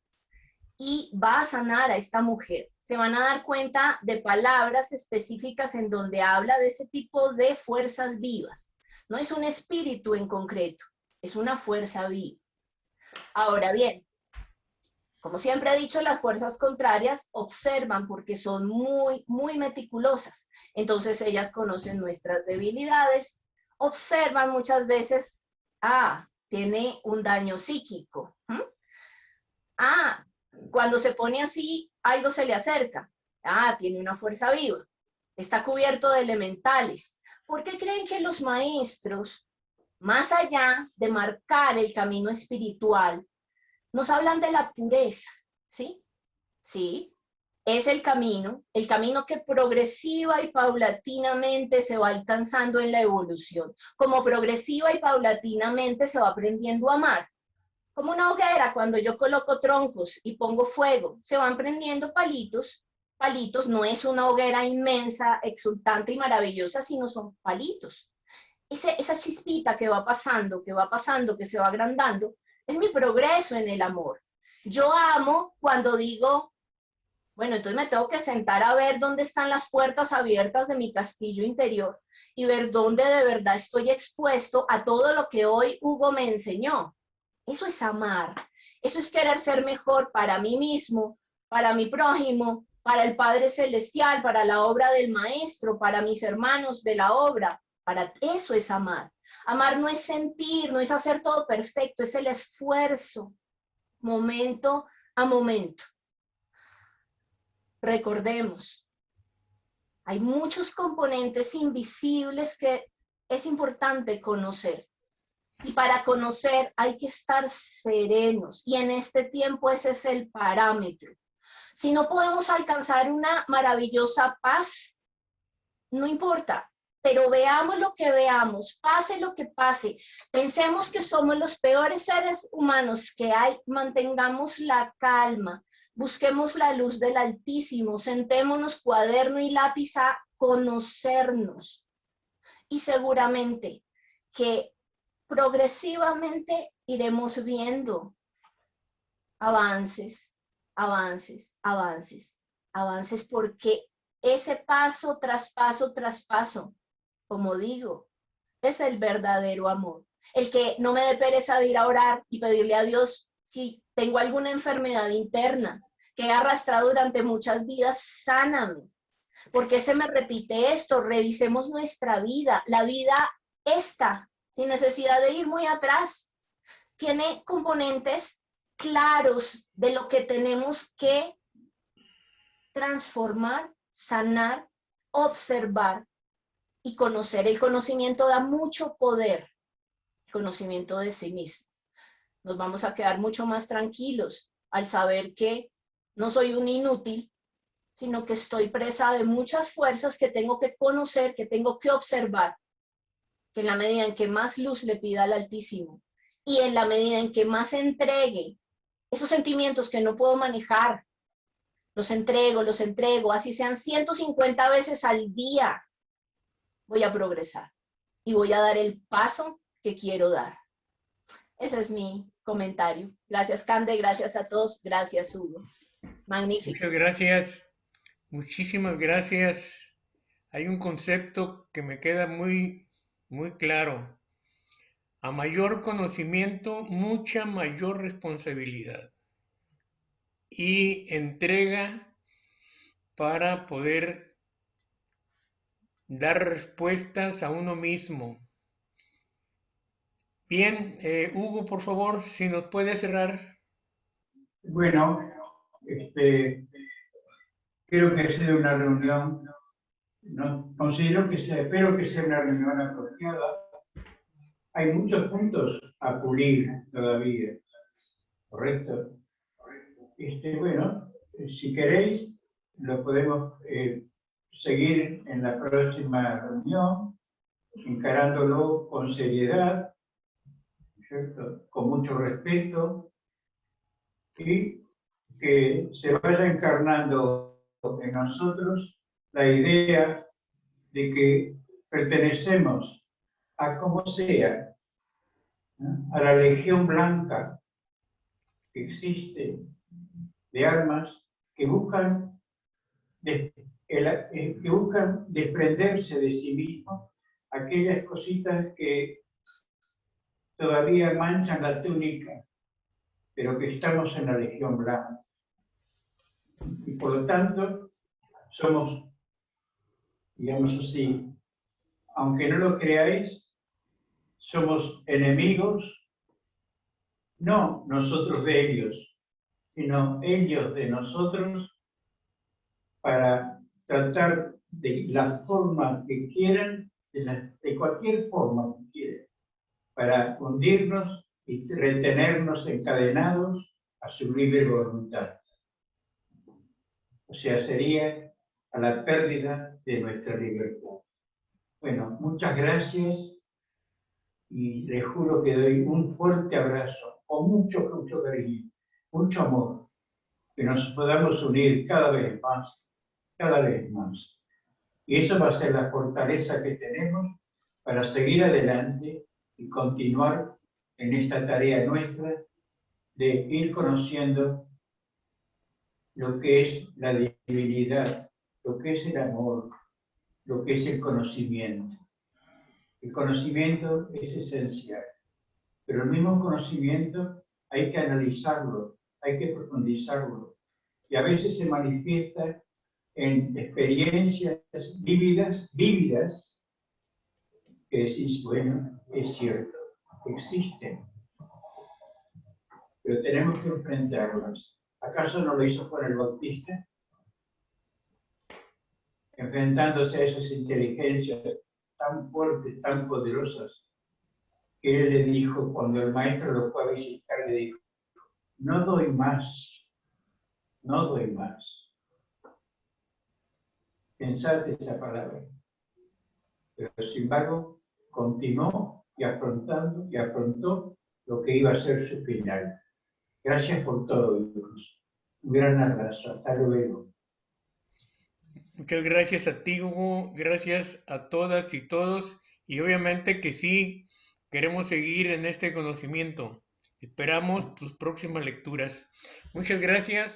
y va a sanar a esta mujer, se van a dar cuenta de palabras específicas en donde habla de ese tipo de fuerzas vivas. No es un espíritu en concreto, es una fuerza viva. Ahora bien, como siempre he dicho, las fuerzas contrarias observan porque son muy, muy meticulosas. Entonces ellas conocen nuestras debilidades, observan muchas veces, tiene un daño psíquico. Cuando se pone así, algo se le acerca. Tiene una fuerza viva. Está cubierto de elementales. ¿Por qué creen que los maestros, más allá de marcar el camino espiritual, nos hablan de la pureza? ¿Sí? Sí, es el camino que progresiva y paulatinamente se va alcanzando en la evolución. Como progresiva y paulatinamente se va aprendiendo a amar. Como una hoguera, cuando yo coloco troncos y pongo fuego, se van prendiendo palitos. Palitos no es una hoguera inmensa, exultante y maravillosa, sino son palitos. Esa chispita que va pasando, que se va agrandando, es mi progreso en el amor. Yo amo cuando digo, bueno, entonces me tengo que sentar a ver dónde están las puertas abiertas de mi castillo interior y ver dónde de verdad estoy expuesto a todo lo que hoy Hugo me enseñó. Eso es amar. Eso es querer ser mejor para mí mismo, para mi prójimo, para el Padre Celestial, para la obra del Maestro, para mis hermanos de la obra. Para eso es amar. Amar no es sentir, no es hacer todo perfecto, es el esfuerzo, momento a momento. Recordemos, hay muchos componentes invisibles que es importante conocer. Y para conocer hay que estar serenos. Y en este tiempo ese es el parámetro. Si no podemos alcanzar una maravillosa paz, no importa. Pero veamos lo que veamos, pase lo que pase, pensemos que somos los peores seres humanos que hay, mantengamos la calma, busquemos la luz del Altísimo, sentémonos cuaderno y lápiz a conocernos. Y seguramente que progresivamente iremos viendo avances, avances, avances, avances, porque ese paso tras paso tras paso, como digo, es el verdadero amor. El que no me dé pereza de ir a orar y pedirle a Dios si tengo alguna enfermedad interna que he arrastrado durante muchas vidas, sáname. ¿Por qué se me repite esto? Revisemos nuestra vida. La vida esta, sin necesidad de ir muy atrás, tiene componentes claros de lo que tenemos que transformar, sanar, observar y conocer. El conocimiento da mucho poder, el conocimiento de sí mismo. Nos vamos a quedar mucho más tranquilos al saber que no soy un inútil, sino que estoy presa de muchas fuerzas que tengo que conocer, que tengo que observar, que en la medida en que más luz le pida al Altísimo y en la medida en que más entregue esos sentimientos que no puedo manejar, los entrego, así sean 150 veces al día, voy a progresar y voy a dar el paso que quiero dar. Ese es mi comentario. Gracias, Cande, gracias a todos, gracias, Hugo. Magnífico. Muchas gracias, muchísimas gracias. Hay un concepto que me queda muy claro. A mayor conocimiento, mucha mayor responsabilidad y entrega para poder dar respuestas a uno mismo. Bien, Hugo, por favor, si nos puede cerrar. Bueno, creo que ha sido una reunión, no, considero que espero que sea una reunión apropiada. Hay muchos puntos a pulir todavía, ¿correcto? Bueno, si queréis, lo podemos seguir en la próxima reunión, encarándolo con seriedad, ¿cierto? Con mucho respeto, y que se vaya encarnando en nosotros la idea de que pertenecemos a como sea, ¿no? A la Legión Blanca que existe, de almas que buscan desprenderse de sí mismos, aquellas cositas que todavía manchan la túnica, pero que estamos en la Legión Blanca. Y por lo tanto, somos, digamos así, aunque no lo creáis, somos enemigos, no nosotros de ellos, sino ellos de nosotros, para tratar de la forma que quieran, de cualquier forma que quieran, para hundirnos y retenernos encadenados a su libre voluntad. O sea, sería a la pérdida de nuestra libertad. Bueno, muchas gracias y les juro que doy un fuerte abrazo, con mucho cariño, mucho amor, que nos podamos unir cada vez más. Y eso va a ser la fortaleza que tenemos para seguir adelante y continuar en esta tarea nuestra de ir conociendo lo que es la divinidad, lo que es el amor, lo que es el conocimiento. El conocimiento es esencial, pero el mismo conocimiento hay que analizarlo, hay que profundizarlo, y a veces se manifiesta en experiencias vívidas, que decís, bueno, es cierto, existen, pero tenemos que enfrentarlas. ¿Acaso no lo hizo Juan el Bautista? Enfrentándose a esas inteligencias tan fuertes, tan poderosas, que él le dijo, cuando el maestro lo fue a visitar, le dijo, no doy más, no doy más. Pensad esa palabra. Pero sin embargo, continuó y afrontó lo que iba a ser su final. Gracias por todo, hijos. Un gran abrazo. Hasta luego. Muchas gracias a ti, Hugo. Gracias a todas y todos. Y obviamente que sí, queremos seguir en este conocimiento. Esperamos tus próximas lecturas. Muchas gracias.